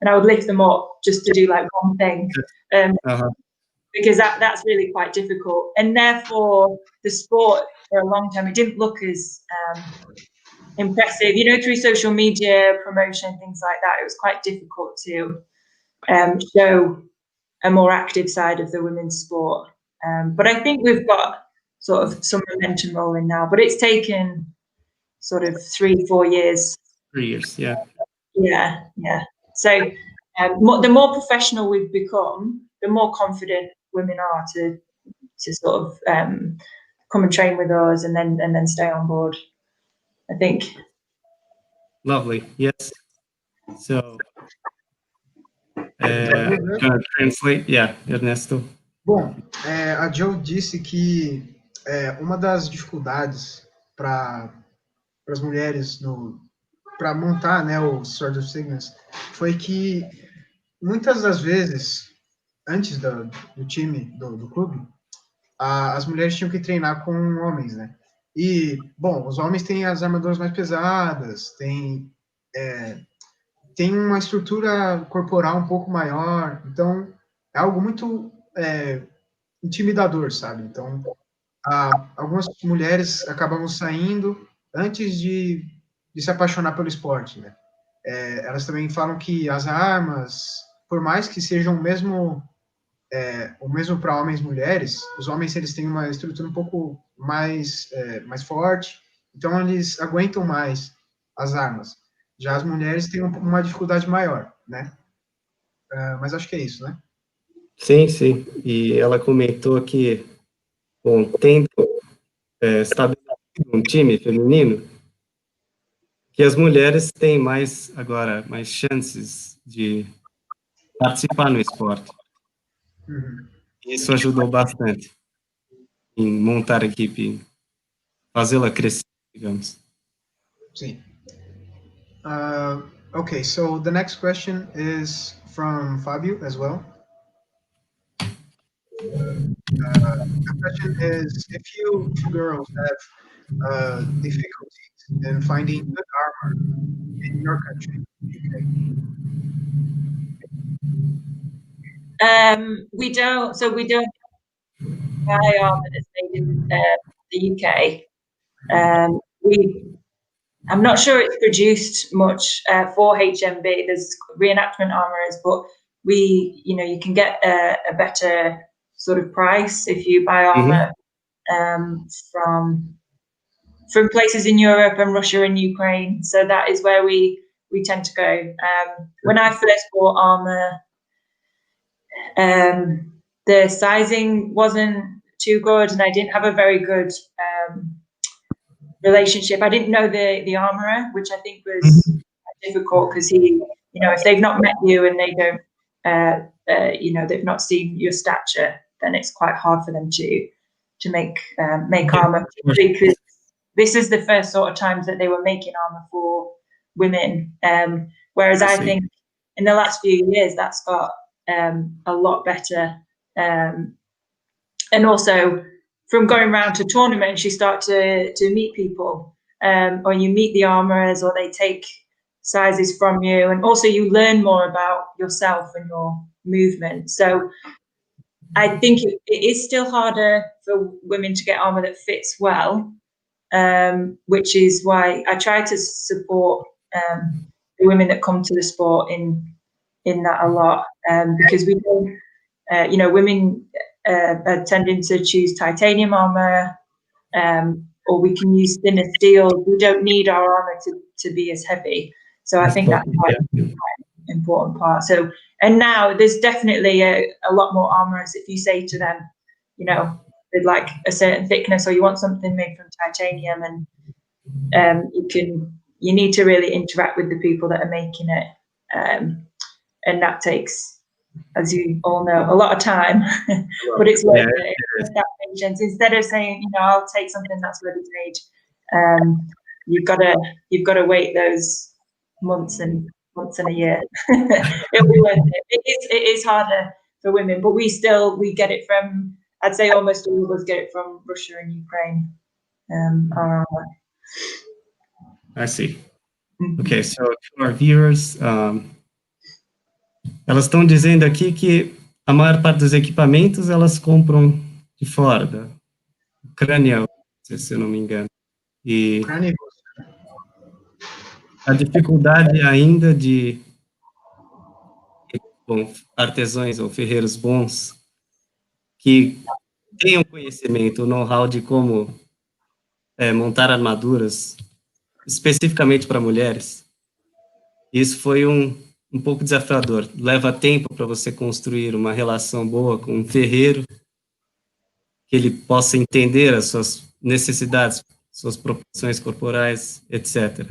[SPEAKER 3] and I would lift them up just to do like one thing, because that's really quite difficult. And therefore, the sport for a long time, it didn't look as impressive, through social media promotion, things like that. It was quite difficult to show a more active side of the women's sport. But I think we've got sort of some momentum rolling now, but it's taken sort of 3-4 years.
[SPEAKER 2] 3 years, yeah.
[SPEAKER 3] Yeah. So the more professional we've become, the more confident women are to sort of come and train with us and then stay on board, I think.
[SPEAKER 2] Lovely, yes. So, can I translate? Yeah, Ernesto.
[SPEAKER 1] Bom, a Jo disse que uma das dificuldades para as mulheres para montar, né, o Sword of Cygnus foi que muitas das vezes, antes do time, do clube, as mulheres tinham que treinar com homens, né? E, bom, os homens têm as armaduras mais pesadas, tem uma estrutura corporal um pouco maior, então é algo muito intimidador, sabe? Então, algumas mulheres acabavam saindo antes de se apaixonar pelo esporte, né? Elas também falam que as armas, por mais que sejam o mesmo para homens e mulheres, os homens eles têm uma estrutura um pouco mais forte, então eles aguentam mais as armas. Já as mulheres têm uma dificuldade maior, né? Mas acho que é isso, né?
[SPEAKER 2] Sim. E ela comentou que, bom, tendo estabelecido um time feminino, que as mulheres têm mais chances de participar no esporte. Isso ajudou bastante em montar a equipe, fazê-la crescer, digamos.
[SPEAKER 1] Sim. Okay, so the next question is from Fabio as well. The question is, if you girls have difficulties in finding good armor in your country,
[SPEAKER 3] we don't buy armor that's made in the UK. I'm not sure it's produced much for HMB. There's reenactment armorers, but you can get a better sort of price if you buy armor from places in Europe and Russia and Ukraine. So that is where we tend to go. When I first bought armor, the sizing wasn't too good, and I didn't have a very good relationship. I didn't know the armorer, which I think was difficult, because if they've not met you and they don't, they've not seen your stature, then it's quite hard for them to make armor, because this is the first sort of times that they were making armor for women. Whereas I think in the last few years that's got a lot better, and also from going around to tournaments, you start to meet people, or you meet the armorers, or they take sizes from you, and also you learn more about yourself and your movement. So I think it is still harder for women to get armor that fits well, which is why I try to support the women that come to the sport in that a lot, because we know, women are tending to choose titanium armor, or we can use thinner steel. We don't need our armor to be as heavy. So I think that's quite an important part. So, and now there's definitely a lot more armorers. If you say to them, they'd like a certain thickness, or you want something made from titanium, and you need to really interact with the people that are making it. and that takes, as you all know, a lot of time, but it's worth it. It's that patience. Instead of saying, I'll take something that's ready made, you've got to wait those months and a year. It'll be worth it. It is harder for women, but we get it from, I'd say almost all of us get it from Russia and Ukraine.
[SPEAKER 2] I see. Okay, so to our viewers, elas estão dizendo aqui que a maior parte dos equipamentos elas compram de fora, da Ucrânia, se eu não me engano. E a dificuldade ainda de artesãos ou ferreiros bons que tenham conhecimento, o know-how de como montar armaduras, especificamente para mulheres. Isso foi um pouco desafiador. Leva tempo para você construir uma relação boa com um ferreiro, que ele possa entender as suas necessidades, suas proporções corporais, etc.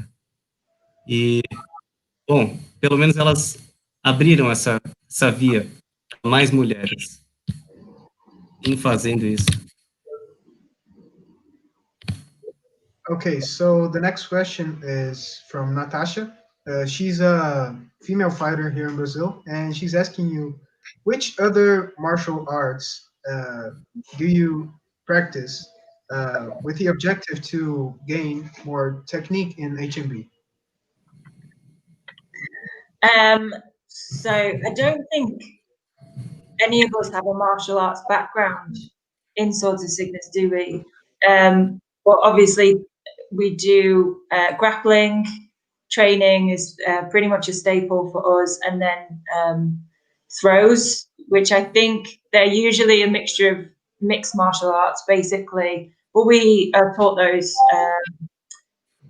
[SPEAKER 2] E, bom, pelo menos elas abriram essa via para mais mulheres em fazendo isso.
[SPEAKER 1] Okay, so the next question is from Natasha. She's a female fighter here in Brazil, and she's asking you, which other martial arts do you practice with the objective to gain more technique in HMB?
[SPEAKER 3] So I don't think any of us have a martial arts background in Swords of Cygnus, do we? But obviously we do grappling. Training is pretty much a staple for us, and then throws, which I think they're usually a mixture of mixed martial arts, basically. But we are taught those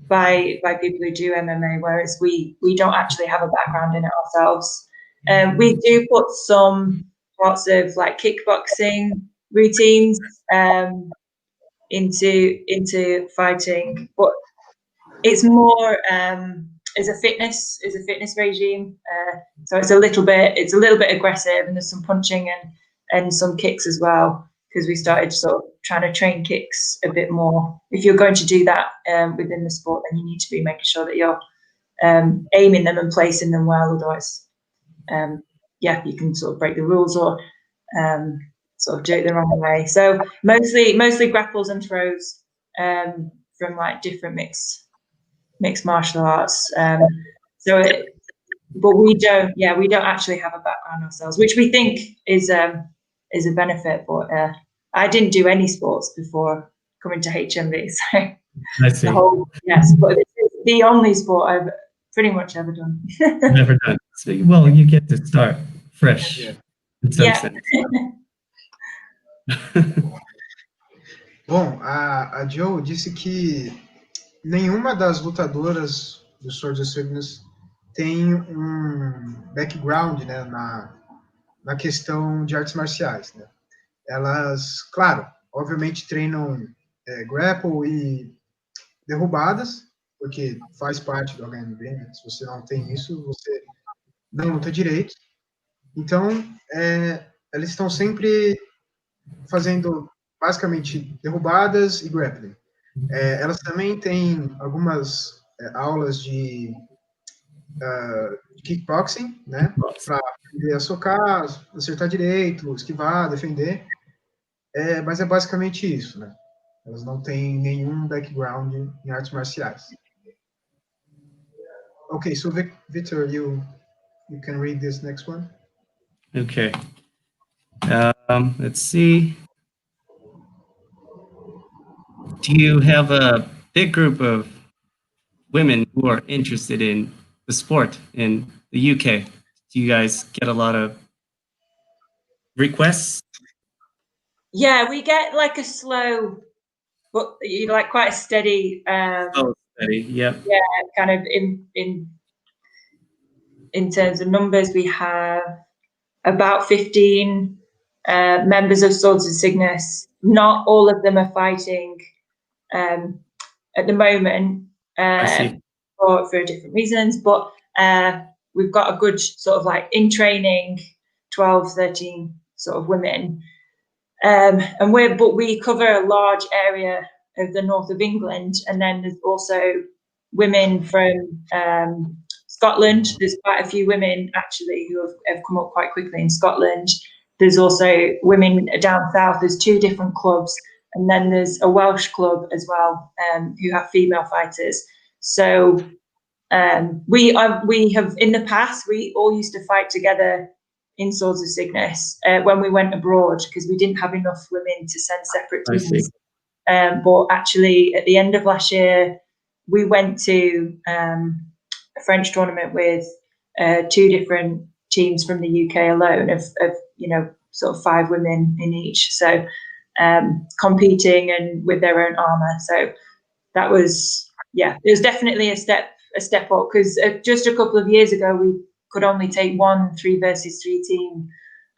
[SPEAKER 3] by people who do MMA, whereas we don't actually have a background in it ourselves. We do put some parts of like kickboxing routines into fighting, but it's more as a fitness regime. So it's a little bit aggressive, and there's some punching and some kicks as well, because we started sort of trying to train kicks a bit more. If you're going to do that within the sport, then you need to be making sure that you're aiming them and placing them well. Otherwise, you can sort of break the rules or sort of do it the wrong way. So mostly grapples and throws from like different mixed martial arts. But we don't actually have a background ourselves, which we think is a benefit. But I didn't do any sports before coming to HMV, so
[SPEAKER 2] I see.
[SPEAKER 3] But this is the only sport I've pretty much ever done.
[SPEAKER 2] Never done. So, well, you get to start fresh.
[SPEAKER 1] Yeah.
[SPEAKER 2] In some sense.
[SPEAKER 1] Bom, a Jo disse que nenhuma das lutadoras do Swords of Cygnus tem um background, né, na questão de artes marciais, né? Elas, claro, obviamente treinam grapple e derrubadas, porque faz parte do HMB, né? Se você não tem isso, você não luta direito. Então, elas estão sempre fazendo basicamente derrubadas e grappling. Elas também têm algumas aulas de kickboxing, né? Para aprender a socar, acertar direito, esquivar, defender. Mas é basicamente isso, né? Elas não têm nenhum background em artes marciais. Okay, so Victor, you can read this next one.
[SPEAKER 2] Okay. Let's see. Do you have a big group of women who are interested in the sport in the UK? Do you guys get a lot of requests?
[SPEAKER 3] Yeah, we get like a slow, but like quite a steady.
[SPEAKER 2] Steady, yep.
[SPEAKER 3] Yeah, kind of in terms of numbers, we have about 15 members of Swords of Cygnus. Not all of them are fighting at the moment for different reasons, but we've got a good sort of like in training 12, 13 sort of women. And we cover a large area of the north of England, and then there's also women from Scotland. There's quite a few women actually who have come up quite quickly in Scotland. There's also women down south. There's 2 different clubs, and then there's a Welsh club as well who have female fighters. So we have in the past, we all used to fight together in Swords of Cygnus when we went abroad, because we didn't have enough women to send separate teams. But actually, at the end of last year, we went to a French tournament with 2 different teams from the UK alone, of sort of 5 women in each. So competing and with their own armor. So that was, it was definitely a step up, because just a couple of years ago we could only take 1 3 versus 3 team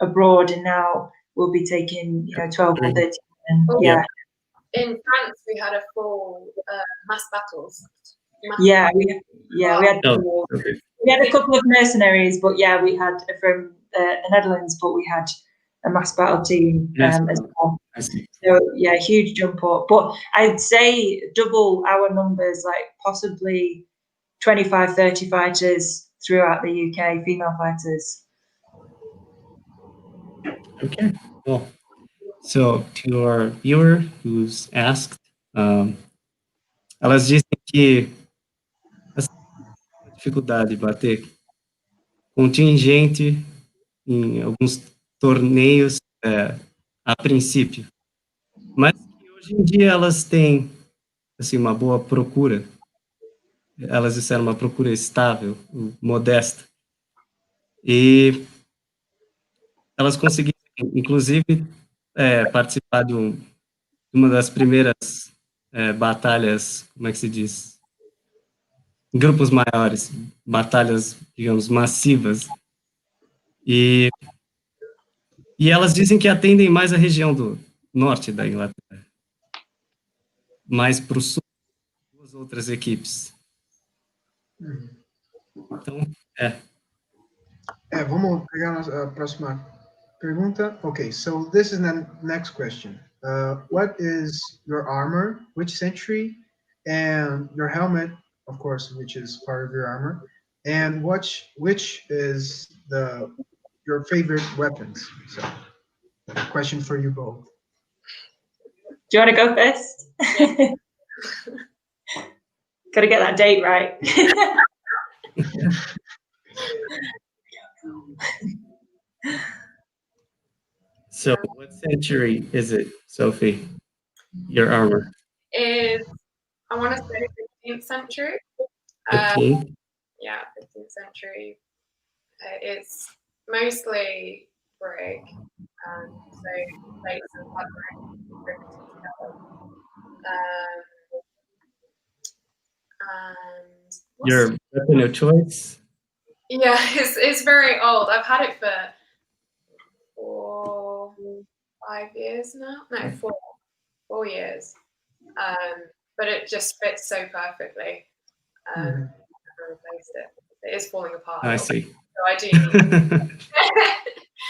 [SPEAKER 3] abroad, and now we'll be taking 12 or 13. And,
[SPEAKER 4] in France we had a full mass battles.
[SPEAKER 3] We had a couple of mercenaries, but we had from the Netherlands, but we had a mass battle team as well. So huge jump up. But I'd say double our numbers, like possibly 25, 30 fighters throughout the UK, female fighters.
[SPEAKER 2] Okay, cool. So, to our viewer who's asked, elas dizem que a dificuldade de bater contingente em alguns torneios a princípio, mas que hoje em dia elas têm assim uma boa procura. Elas disseram uma procura estável, modesta, e elas conseguiram, inclusive, participar de uma das primeiras batalhas, como é que se diz? Grupos maiores, batalhas, digamos, massivas. E elas dizem que atendem mais a região do norte da Inglaterra, mais para o sul, 2 outras equipes. Então,
[SPEAKER 1] vamos pegar a próxima pergunta. Okay, so this is the next question. What is your armor? Which century? And your helmet, of course, which is part of your armor. And which is your favorite weapons? So, question for you both.
[SPEAKER 3] Do you want to go first? Got to get that date right.
[SPEAKER 2] So, what century is it, Sophie? Your armor?
[SPEAKER 4] Is, I want to say 15th century.
[SPEAKER 2] 15th?
[SPEAKER 4] 15th century. It's mostly brick, so plates and fabric. And
[SPEAKER 2] your weapon of choice?
[SPEAKER 4] Yeah, it's very old. I've had it for 5 years now. No, 4 years. But it just fits so perfectly. I replaced it. It is falling apart.
[SPEAKER 2] I see.
[SPEAKER 4] So I do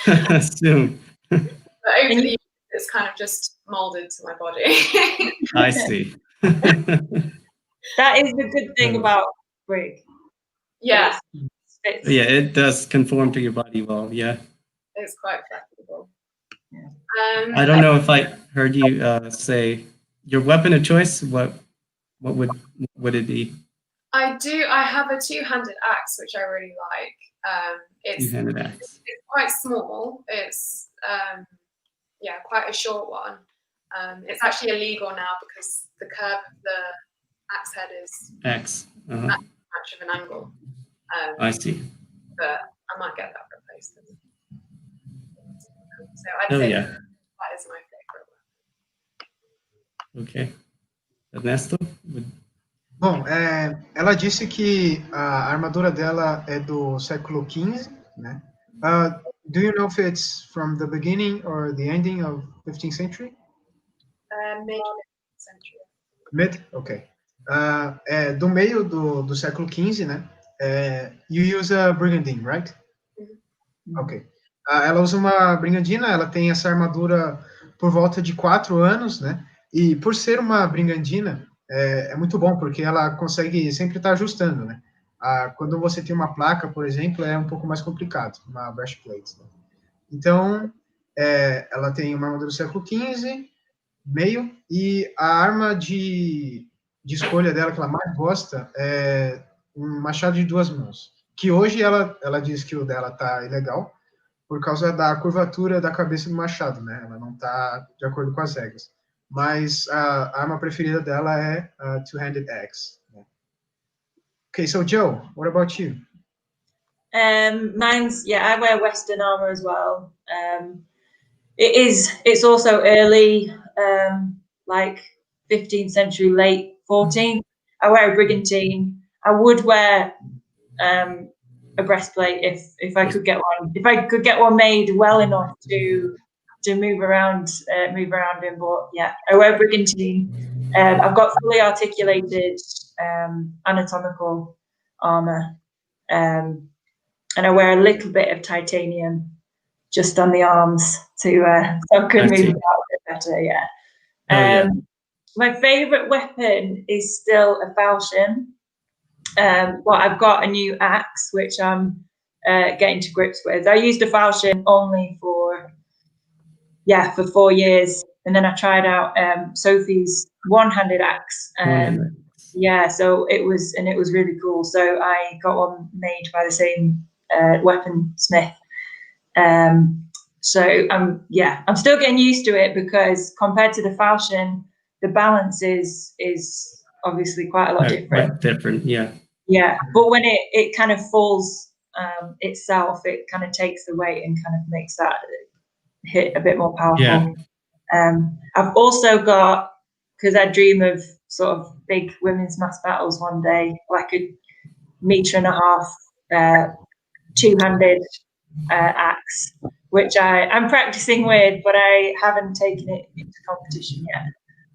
[SPEAKER 4] need
[SPEAKER 2] soon.
[SPEAKER 4] But over the years, it's kind of just molded to my body.
[SPEAKER 2] I see.
[SPEAKER 3] That is the good thing about brick.
[SPEAKER 4] Yeah.
[SPEAKER 2] It does conform to your body well. Yeah.
[SPEAKER 4] It's quite flexible.
[SPEAKER 2] I don't know if I heard you say your weapon of choice. What would it be?
[SPEAKER 4] I have a 2-handed axe, which I really like. It's
[SPEAKER 2] 2-handed axe.
[SPEAKER 4] It's quite small. It's quite a short one. It's actually illegal now because the curve of the axe head is much of an angle.
[SPEAKER 2] I see.
[SPEAKER 4] But I might get that replaced. So I'd say that is my favorite one.
[SPEAKER 2] Okay. Ernesto?
[SPEAKER 1] Bom, ela disse que a armadura dela é do século XV, né? Do you know if it's from the beginning or the ending of 15th century?
[SPEAKER 4] Mid-century.
[SPEAKER 1] Mid? Ok. É do meio do século XV, né? you use a brigandine, right? Ok. Ela usa uma brigandina, ela tem essa armadura por volta de 4 anos, né? E por ser uma brigandina, é muito bom, porque ela consegue sempre estar ajustando, né? Quando você tem uma placa, por exemplo, é um pouco mais complicado, uma breastplate. Né? Então, ela tem uma armadura do século XV, meio, e a arma de escolha dela, que ela mais gosta, é um machado de 2 mãos. Que hoje ela diz que o dela tá ilegal, por causa da curvatura da cabeça do machado, né? Ela não tá de acordo com as regras. Mas a arma preferida dela é a two-handed axe. Né? Okay, so Joe, what about you?
[SPEAKER 3] Mine's, I wear Western armor as well. It's also early, like 15th century, late 14th. I wear a brigantine. I would wear a breastplate if I could get one. If I could get one made well enough to move around in, but yeah, I wear brigantine. I've got fully articulated anatomical armor, and I wear a little bit of titanium just on the arms so I can move out a bit better. Yeah. My favorite weapon is still a falchion. Well, I've got a new axe which I'm getting to grips with. I used a falchion only for 4 years, and then I tried out Sophie's one-handed axe. So it was really cool. So I got one made by the same weaponsmith. So I'm still getting used to it, because compared to the falchion, the balance is obviously quite a lot different.
[SPEAKER 2] Quite different, yeah.
[SPEAKER 3] Yeah, but when it kind of falls itself, it kind of takes the weight and kind of makes that hit a bit more powerful.
[SPEAKER 2] Yeah.
[SPEAKER 3] I've also got, because I dream of sort of big women's mass battles one day, like a 1.5 meter two-handed axe, which I'm practicing with, but I haven't taken it into competition yet.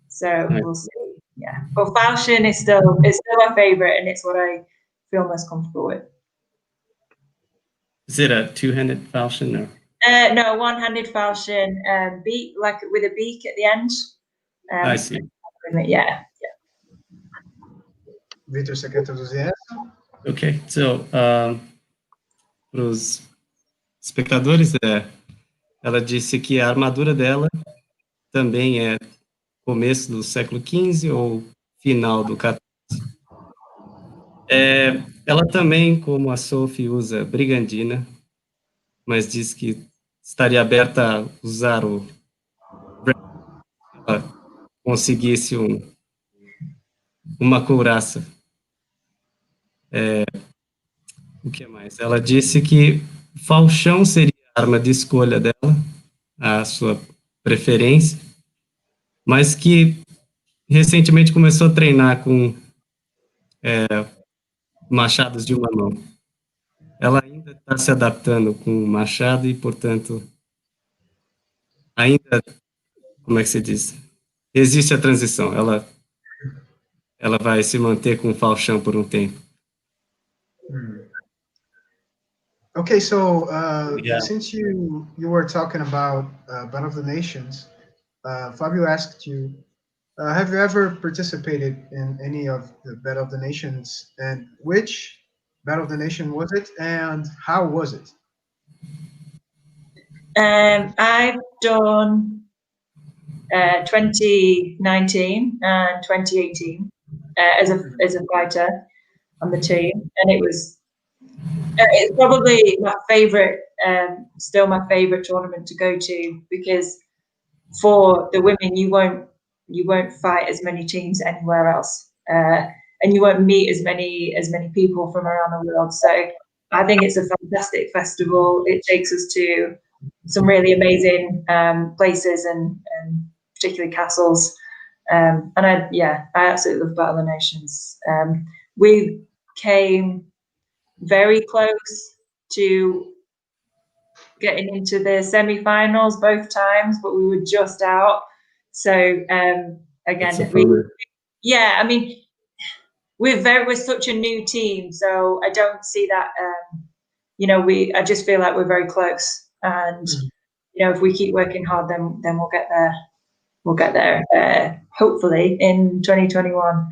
[SPEAKER 3] So we'll see. Yeah, but falchion is still my favorite, and it's what I feel most comfortable with.
[SPEAKER 2] Is it a two-handed falchion or?
[SPEAKER 3] No, one-handed falchion, beak, like with a beak at the end.
[SPEAKER 2] I see.
[SPEAKER 3] Yeah.
[SPEAKER 1] Victor, você quer traduzir essa?
[SPEAKER 2] Ok, so, para os espectadores, ela disse que a armadura dela também é começo do século XV ou final do XIV. Ela também, como a Sophie, usa brigandina, mas diz que estaria aberta a usar o se ela conseguisse uma couraça. O que mais? Ela disse que falchão seria a arma de escolha dela, a sua preferência, mas que recentemente começou a treinar com machados de uma mão. Ela ainda está se adaptando com o machado e, portanto, ainda, como é que se diz? Existe a transição. Ela vai se manter com o falchão por um tempo.
[SPEAKER 1] Okay, so since you were talking about Battle of the Nations, Fabio asked you, have you ever participated in any of the Battle of the Nations, and which Battle of the Nation was it, and how was it?
[SPEAKER 3] I've done 2019 and 2018 as a fighter on the team, and it's probably my favorite, still my favorite tournament to go to, because for the women you won't fight as many teams anywhere else, and you won't meet as many people from around the world. So I think it's a fantastic festival. It takes us to some really amazing places, and particularly castles. And I absolutely love Battle of the Nations. We came very close to getting into the semi-finals both times, but we were just out. So again, I mean, we're such a new team, so I don't see that. I just feel like we're very close, and if we keep working hard, then we'll get there. We'll get there, hopefully in 2021.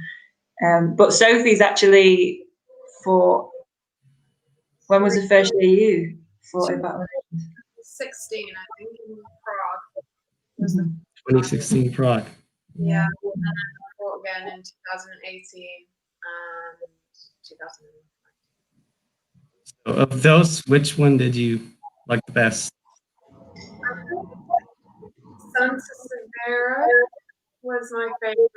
[SPEAKER 3] But Sophie's actually fought. When was the first year you fought in Battle?
[SPEAKER 4] 16, I think, in Prague.
[SPEAKER 2] 2016 Prague.
[SPEAKER 4] Yeah, and then I fought again in 2018 and 2019.
[SPEAKER 2] So of those, which one did you like the best?
[SPEAKER 4] Santa Severa was my favorite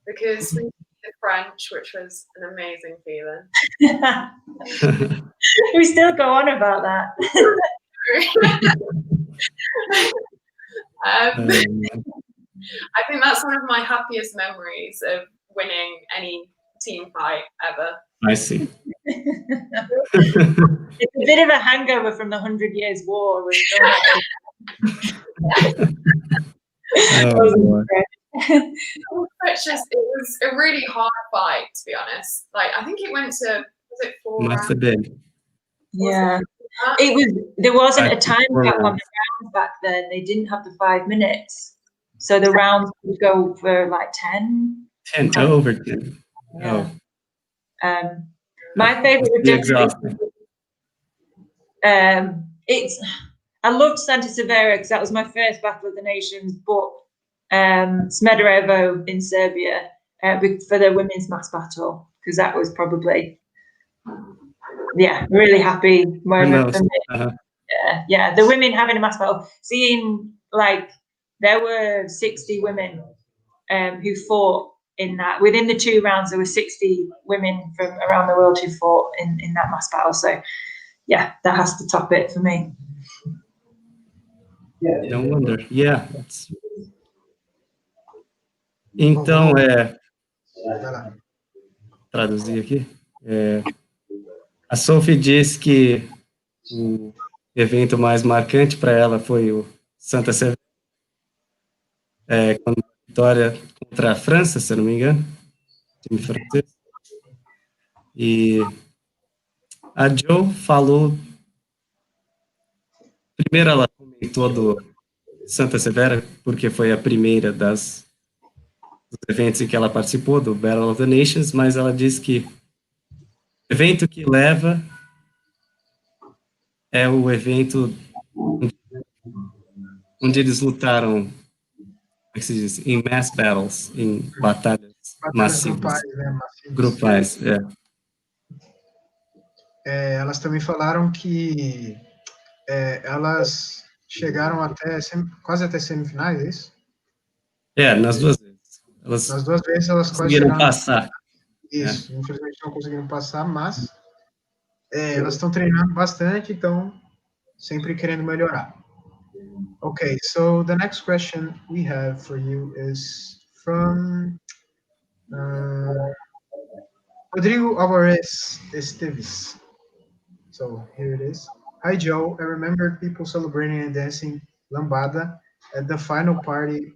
[SPEAKER 4] because we did the French, which was an amazing feeling.
[SPEAKER 3] We still go on about that.
[SPEAKER 2] I
[SPEAKER 3] think
[SPEAKER 4] that's one of my happiest memories of winning any team fight ever.
[SPEAKER 2] I see.
[SPEAKER 3] It's a bit of a hangover from the 100 Years' War.
[SPEAKER 4] It was a really hard fight, to be honest. Like, I think it went to, was it 4 rounds?
[SPEAKER 2] Must have been.
[SPEAKER 3] Yeah. It was. There wasn't a time cap on the rounds back then. They didn't have the 5 minutes, so the rounds would go for like 10.
[SPEAKER 2] 10 to over 10.
[SPEAKER 3] Yeah. My favorite was definitely. I loved Santa Severa because that was my first Battle of the Nations, but Smederevo in Serbia for the women's mass battle, because that was probably really happy moment for me. Yeah, the women having a mass battle, seeing like there were 60 women who fought in that. Within the 2 rounds there were 60 women from around the world who fought in that mass battle, so yeah, that has to top it for me.
[SPEAKER 2] No wonder. Yeah. Então, traduzir aqui. A Sophie disse que o evento mais marcante para ela foi o Santa Severa, com a vitória contra a França, se eu não me engano, time francês. E a Jo falou, primeiro ela comentou do Santa Severa, porque foi a primeira dos eventos em que ela participou, do Battle of the Nations, mas ela disse que o evento que leva é o evento onde eles lutaram, como é que se diz? Em mass battles, em batalhas massivas. Grupais,
[SPEAKER 1] elas também falaram que elas chegaram quase até semifinais, é isso?
[SPEAKER 2] Nas 2 vezes.
[SPEAKER 1] Nas 2 vezes elas
[SPEAKER 2] conseguiram passar.
[SPEAKER 1] Isso, infelizmente não conseguiram passar, mas elas estão treinando bastante, então sempre querendo melhorar. Okay, so the next question we have for you is from Rodrigo Alvarez Esteves. So here it is. Hi, Joe. I remember people celebrating and dancing lambada at the final party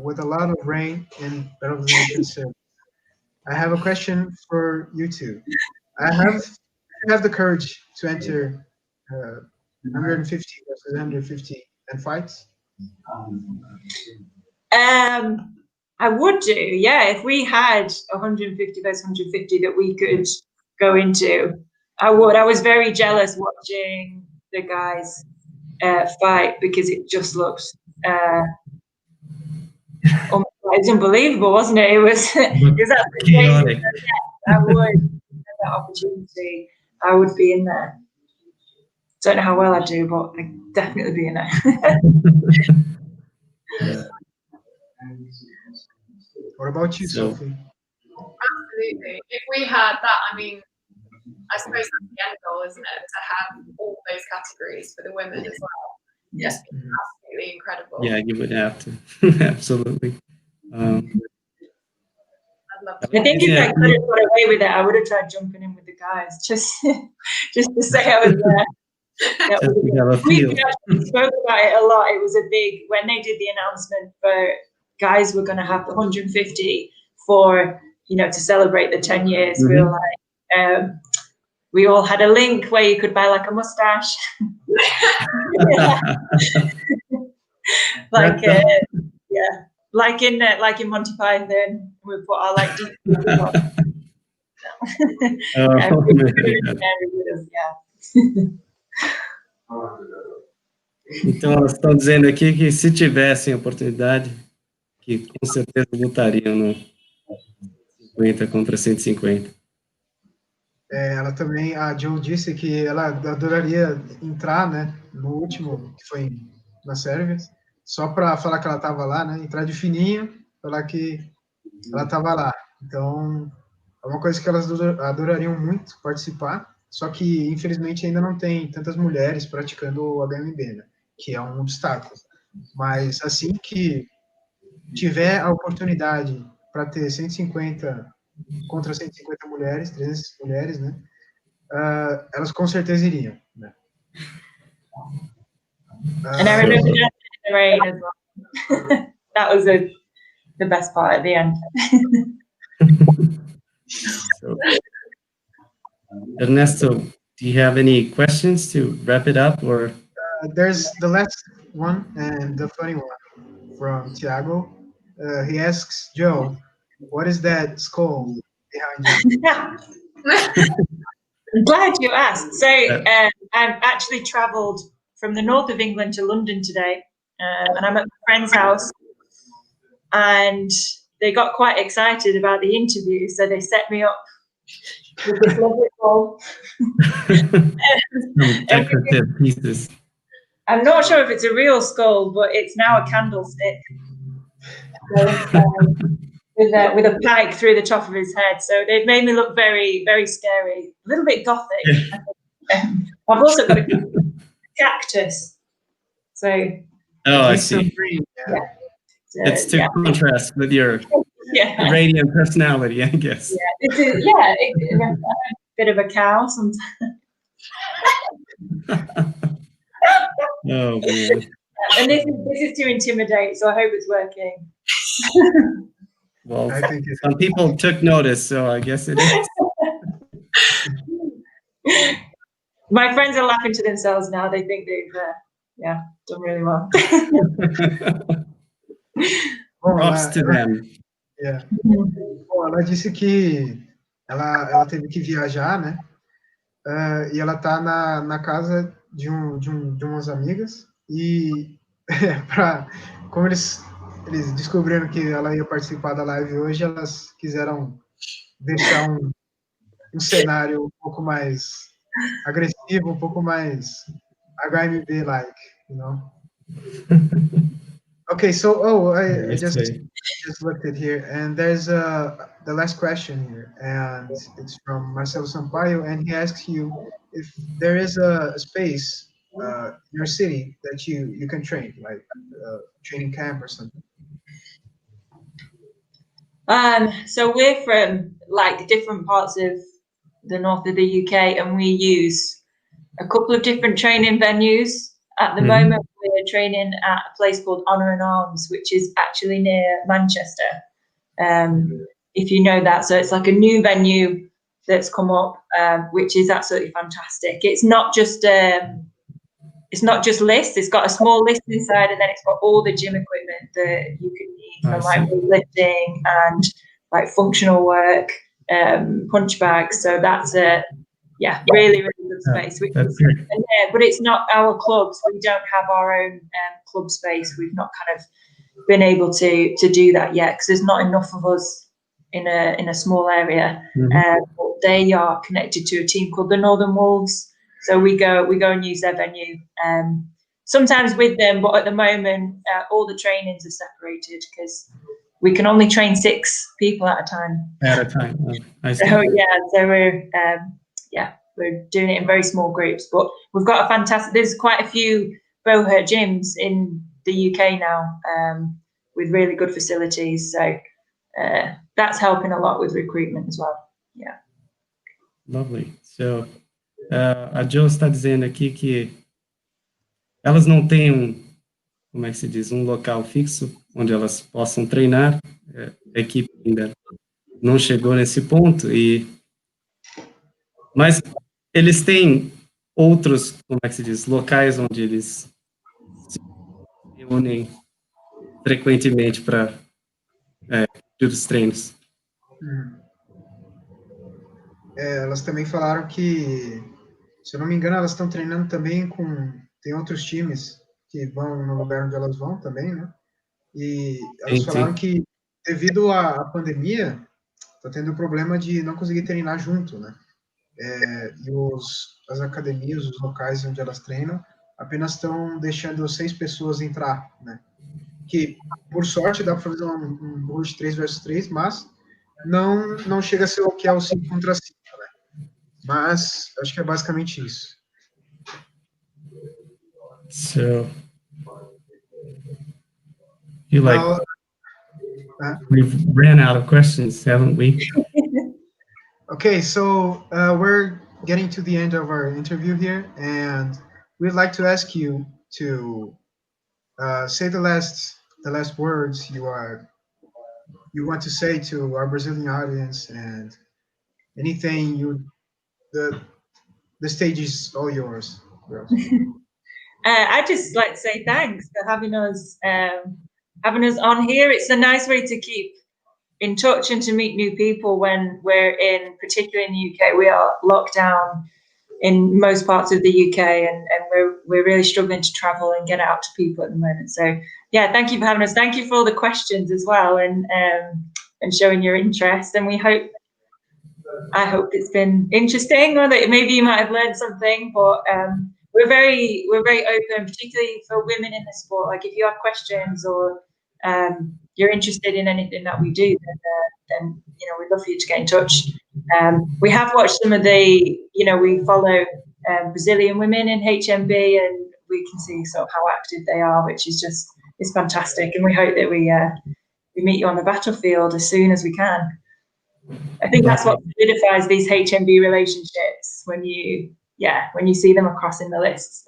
[SPEAKER 1] with a lot of rain and Battle of the Nations. I have a question for you two. I have the courage to enter 150 versus 150 and fights.
[SPEAKER 3] I would do, yeah. If we had 150 versus 150 that we could go into, I would. I was very jealous watching the guys fight because it just looked it was unbelievable, wasn't it? It was absolutely crazy. I would have that opportunity. I would be in there. Don't know how well I do, but I'd definitely be in there.
[SPEAKER 1] What about you, Sophie?
[SPEAKER 4] Absolutely. If we had that, I mean, I suppose that's the end goal, isn't it? To have all those categories for the women as well. Just absolutely incredible.
[SPEAKER 2] Yeah, you would have to. Absolutely.
[SPEAKER 4] I'd love to.
[SPEAKER 3] I think if I could have got away with it, I would have tried jumping in with the guys, just to say I was there. We actually spoke about it a lot. It was a big, when they did the announcement for guys were going to have 150 for to celebrate the 10 years, we were like, we all had a link where you could buy like a mustache. like in Monty Python, we put our like deep on.
[SPEAKER 2] Então, elas estão dizendo aqui que se tivessem oportunidade, que com certeza lutariam no 50 contra 150.
[SPEAKER 1] Ela também, a Jill disse que ela adoraria entrar, né, no último, que foi na Sérvia, só para falar que ela estava lá, né, entrar de fininho, falar que ela estava lá. Então, é uma coisa que elas adorariam muito participar, só que, infelizmente, ainda não tem tantas mulheres praticando o HMB, né, que é um obstáculo. Mas, assim que tiver a oportunidade para ter 150 contra 150 mulheres, 300 mulheres, né, elas com certeza iriam, né.
[SPEAKER 3] And I remember dancing in the rain as well. That was the best part at the end.
[SPEAKER 2] So, Ernesto, do you have any questions to wrap it up, or?
[SPEAKER 1] There's the last one and the funny one from Thiago. He asks Joe, what is that skull behind you?
[SPEAKER 3] I'm glad you asked. So I've actually travelled from the north of England to London today, and I'm at my friend's house, and they got quite excited about the interview, so they set me up with this lovely ball.
[SPEAKER 2] Decorative pieces.
[SPEAKER 3] I'm not sure if it's a real skull, but it's now a candlestick. So, with a pike through the top of his head. So they've made me look very, very scary, a little bit gothic. I've also got a cactus. So.
[SPEAKER 2] Oh, I see.
[SPEAKER 3] Yeah.
[SPEAKER 2] It's to contrast with your radiant personality, I guess.
[SPEAKER 3] Yeah, it's a bit of a cow sometimes.
[SPEAKER 2] Oh, man.
[SPEAKER 3] And this is to intimidate, so I hope it's working.
[SPEAKER 2] Well, some people took notice, so I guess it is.
[SPEAKER 3] My friends are laughing to themselves now. They think they've, done really well.
[SPEAKER 2] Props to them.
[SPEAKER 1] Yeah. Bom, ela disse que ela teve que viajar, né? E ela tá na casa de umas amigas e como eles descobriram que ela ia participar da live hoje, elas quiseram deixar um cenário um pouco mais agressivo, um pouco mais HMB-like, you know? Okay, so I just looked at here, and there's the last question here, and it's from Marcelo Sampaio, and he asks you if there is a space in your city that you can train, like a training camp or something.
[SPEAKER 3] So we're from like different parts of the north of the UK, and we use a couple of different training venues. At the moment, we're training at a place called Honour and Arms, which is actually near Manchester, if you know that. So it's like a new venue that's come up, which is absolutely fantastic. It's not just lists. It's got a small list inside, and then it's got all the gym equipment that you can need for like weightlifting and like functional work, punch bags. So that's really, really good space. But it's not our clubs. We don't have our own club space. We've not kind of been able to do that yet because there's not enough of us in a small area. But they are connected to a team called the Northern Wolves. So we go and use their venue. Sometimes with them, but at the moment, all the trainings are separated because we can only train 6 people at a time.
[SPEAKER 2] I see.
[SPEAKER 3] So we're doing it in very small groups, but we've got there's quite a few Boher gyms in the UK now with really good facilities. So that's helping a lot with recruitment as well. Yeah.
[SPEAKER 2] Lovely. So a Jo está dizendo aqui que elas não têm como é que se diz, local fixo onde elas possam treinar. A equipe ainda não chegou nesse ponto, mas eles têm outros, como é que se diz, locais onde eles se reúnem frequentemente para os treinos.
[SPEAKER 1] Elas também falaram que, se eu não me engano, elas estão treinando também tem outros times que vão no lugar onde elas vão também, né? E elas falaram que, devido à pandemia, está tendo o problema de não conseguir treinar junto, né? E as academias, os locais onde elas treinam, apenas estão deixando 6 pessoas entrar, né? Que, por sorte, dá para fazer um jogo de 3 versus 3, mas não chega a ser o que é o 5 contra 5, né? Mas acho que é basicamente isso.
[SPEAKER 2] So, you like, we've ran out of questions, haven't we?
[SPEAKER 1] Okay, so we're getting to the end of our interview here, and we'd like to ask you to say the last words you want to say to our Brazilian audience, and anything the stage is all yours, girls.
[SPEAKER 3] I'd just like to say thanks for having us on here. It's a nice way to keep in touch and to meet new people when particularly in the UK, we are locked down in most parts of the UK, and we're really struggling to travel and get out to people at the moment. So yeah, thank you for having us. Thank you for all the questions as well, and showing your interest. And I hope it's been interesting, or that maybe you might have learned something. But we're very open, particularly for women in the sport. Like if you have questions or you're interested in anything that we do, then we'd love for you to get in touch. We have watched some of the, we follow Brazilian women in HMB, and we can see sort of how active they are, which is it's fantastic. And we hope that we meet you on the battlefield as soon as we can. I think that's what solidifies these HMB relationships. When you see them across in the lists,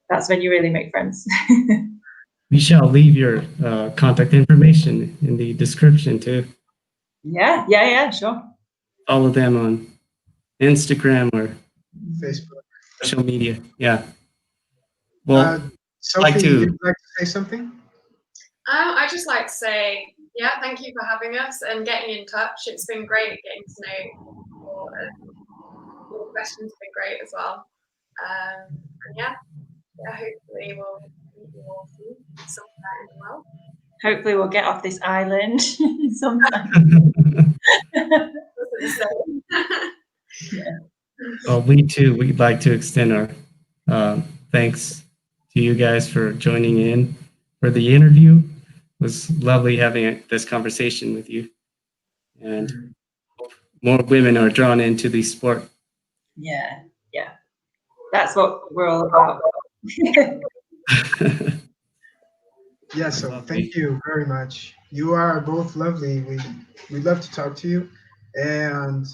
[SPEAKER 3] that's when you really make friends.
[SPEAKER 2] We shall leave your contact information in the description too.
[SPEAKER 3] Yeah, sure.
[SPEAKER 2] Follow them on Instagram or
[SPEAKER 1] Facebook,
[SPEAKER 2] social media. Yeah. Well,
[SPEAKER 1] Sophie, you'd like to say something?
[SPEAKER 4] I'd just like to say, yeah, thank you for having us and getting in touch. It's been great getting to know people, and all the questions have been great as well. And yeah, hopefully we'll meet you all soon, somewhere in the world.
[SPEAKER 3] Hopefully we'll get off this island sometime.
[SPEAKER 2] Yeah. Well, we'd like to extend our thanks to you guys for joining in for the interview. It was lovely having this conversation with you, and more women are drawn into the sport.
[SPEAKER 3] Yeah. That's what we're all about.
[SPEAKER 1] Yeah, so thank you very much. You are both lovely. We'd love to talk to you, and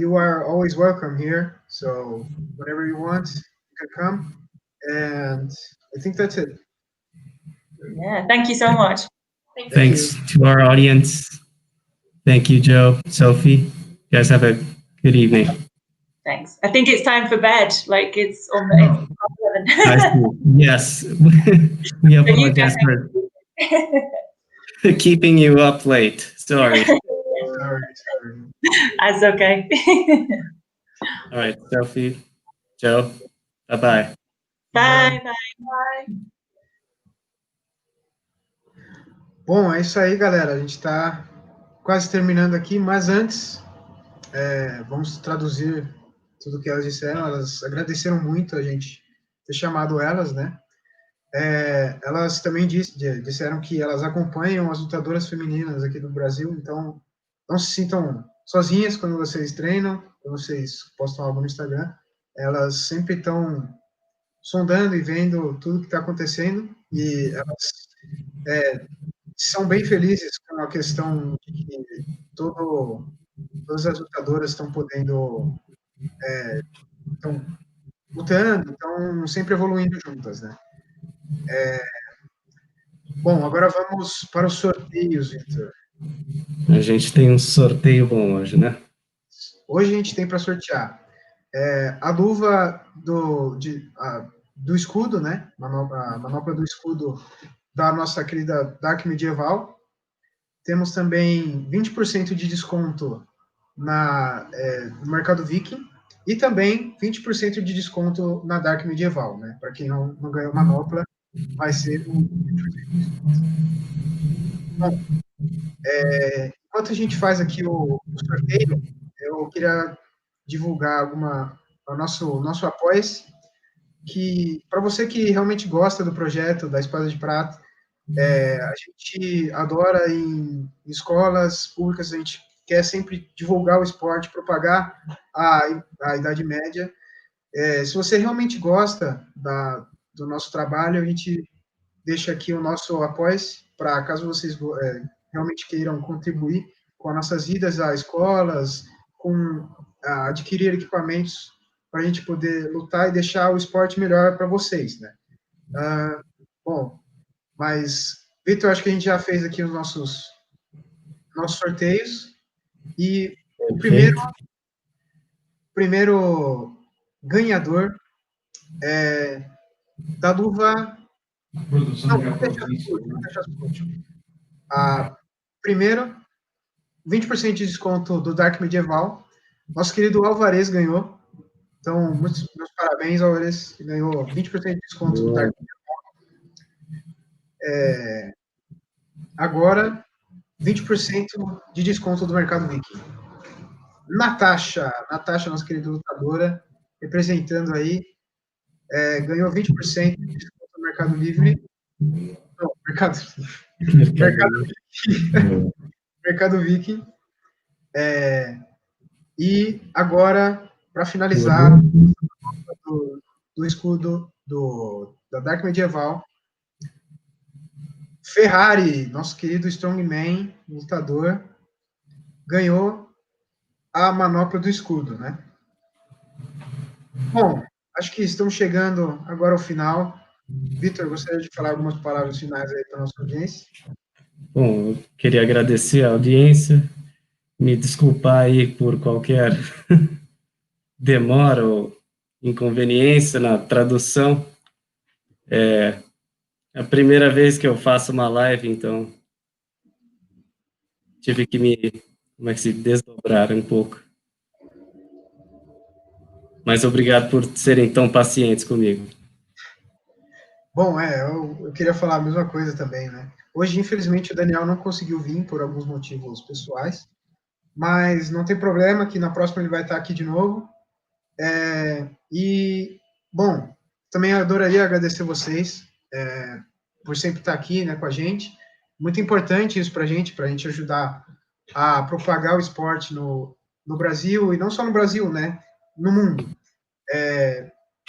[SPEAKER 1] you are always welcome here. So whenever you want, you can come. And I think that's it.
[SPEAKER 3] Yeah, thank you so much.
[SPEAKER 2] Thanks to our audience. Thank you, Joe, Sophie. You guys have a good evening.
[SPEAKER 3] Thanks. I think it's time for bed. Like it's on the.
[SPEAKER 2] Yes, we apologize for keeping you up late. Sorry.
[SPEAKER 1] Sorry.
[SPEAKER 3] That's okay.
[SPEAKER 2] All right, Sophie, Joe, bye-bye.
[SPEAKER 3] Bye.
[SPEAKER 1] Bom, é isso aí, galera. A gente está quase terminando aqui, mas antes, vamos traduzir tudo que elas disseram. Elas agradeceram muito a gente ter chamado elas, né? Elas também disseram que elas acompanham as lutadoras femininas aqui do Brasil, então não se sintam sozinhas quando vocês treinam, quando vocês postam algo no Instagram. Elas sempre estão sondando e vendo tudo que está acontecendo, e elas são bem felizes com a questão de que todas as lutadoras estão podendo, estão lutando, estão sempre evoluindo juntas, né? Bom, agora vamos para os sorteios, Victor.
[SPEAKER 2] A gente tem um sorteio bom hoje, né?
[SPEAKER 1] Hoje a gente tem para sortear a luva do escudo, né? A manopla do escudo da nossa querida Dark Medieval. Temos também 20% de desconto no mercado Viking e também 20% de desconto na Dark Medieval, né? Para quem não ganhou manopla, vai ser o 20% de desconto. Bom, enquanto a gente faz aqui o sorteio, eu queria divulgar o nosso apoia-se, que para você que realmente gosta do projeto da Espada de Prata, a gente adora em escolas públicas, a gente quer sempre divulgar o esporte, propagar a Idade Média. Se você realmente gosta do nosso trabalho, a gente deixa aqui o nosso apoio-se para caso vocês realmente queiram contribuir com as nossas idas a escolas, com adquirir equipamentos para a gente poder lutar e deixar o esporte melhor para vocês, né? Bom, mas, Vitor, acho que a gente já fez aqui os nossos sorteios e o primeiro ganhador da luva. Não, vamos deixar por último. Primeiro, 20% de desconto do Dark Medieval. Nosso querido Alvarez ganhou. Então, meus parabéns, Alvarez. Ganhou 20% de desconto do Dark Medieval. Agora, 20% de desconto do Mercado Viking. Natasha, nossa querida lutadora, representando aí, ganhou 20% de desconto no Mercado Livre. Não, Mercado Viking. E agora, para finalizar, do escudo da Dark Medieval, Ferrari, nosso querido Strongman, lutador, ganhou a manopla do escudo, né? Bom, acho que estamos chegando agora ao final. Vitor, gostaria de falar algumas palavras finais aí para a nossa audiência?
[SPEAKER 2] Bom, eu queria agradecer a audiência, me desculpar aí por qualquer demora ou inconveniência na tradução. É a primeira vez que eu faço uma live, então tive que se desdobrar um pouco. Mas obrigado por serem tão pacientes comigo.
[SPEAKER 1] Bom, eu queria falar a mesma coisa também, né? Hoje, infelizmente, o Daniel não conseguiu vir por alguns motivos pessoais, mas não tem problema, que na próxima ele vai estar aqui de novo. Bom, também adoraria agradecer vocês por sempre estar aqui, né, com a gente. Muito importante isso para a gente ajudar a propagar o esporte no Brasil, e não só no Brasil, né, no mundo.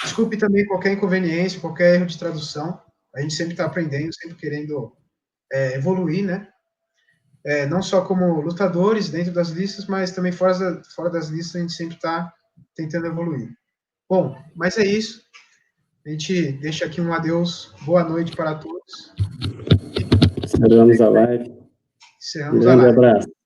[SPEAKER 1] Desculpe também qualquer inconveniência, qualquer erro de tradução. A gente sempre está aprendendo, sempre querendo evoluir, né? Não só como lutadores dentro das listas, mas também fora das listas a gente sempre está tentando evoluir. Bom, mas é isso. A gente deixa aqui um adeus, boa noite para todos.
[SPEAKER 2] Encerramos a live.
[SPEAKER 1] Encerramos a live.
[SPEAKER 2] Grande abraço.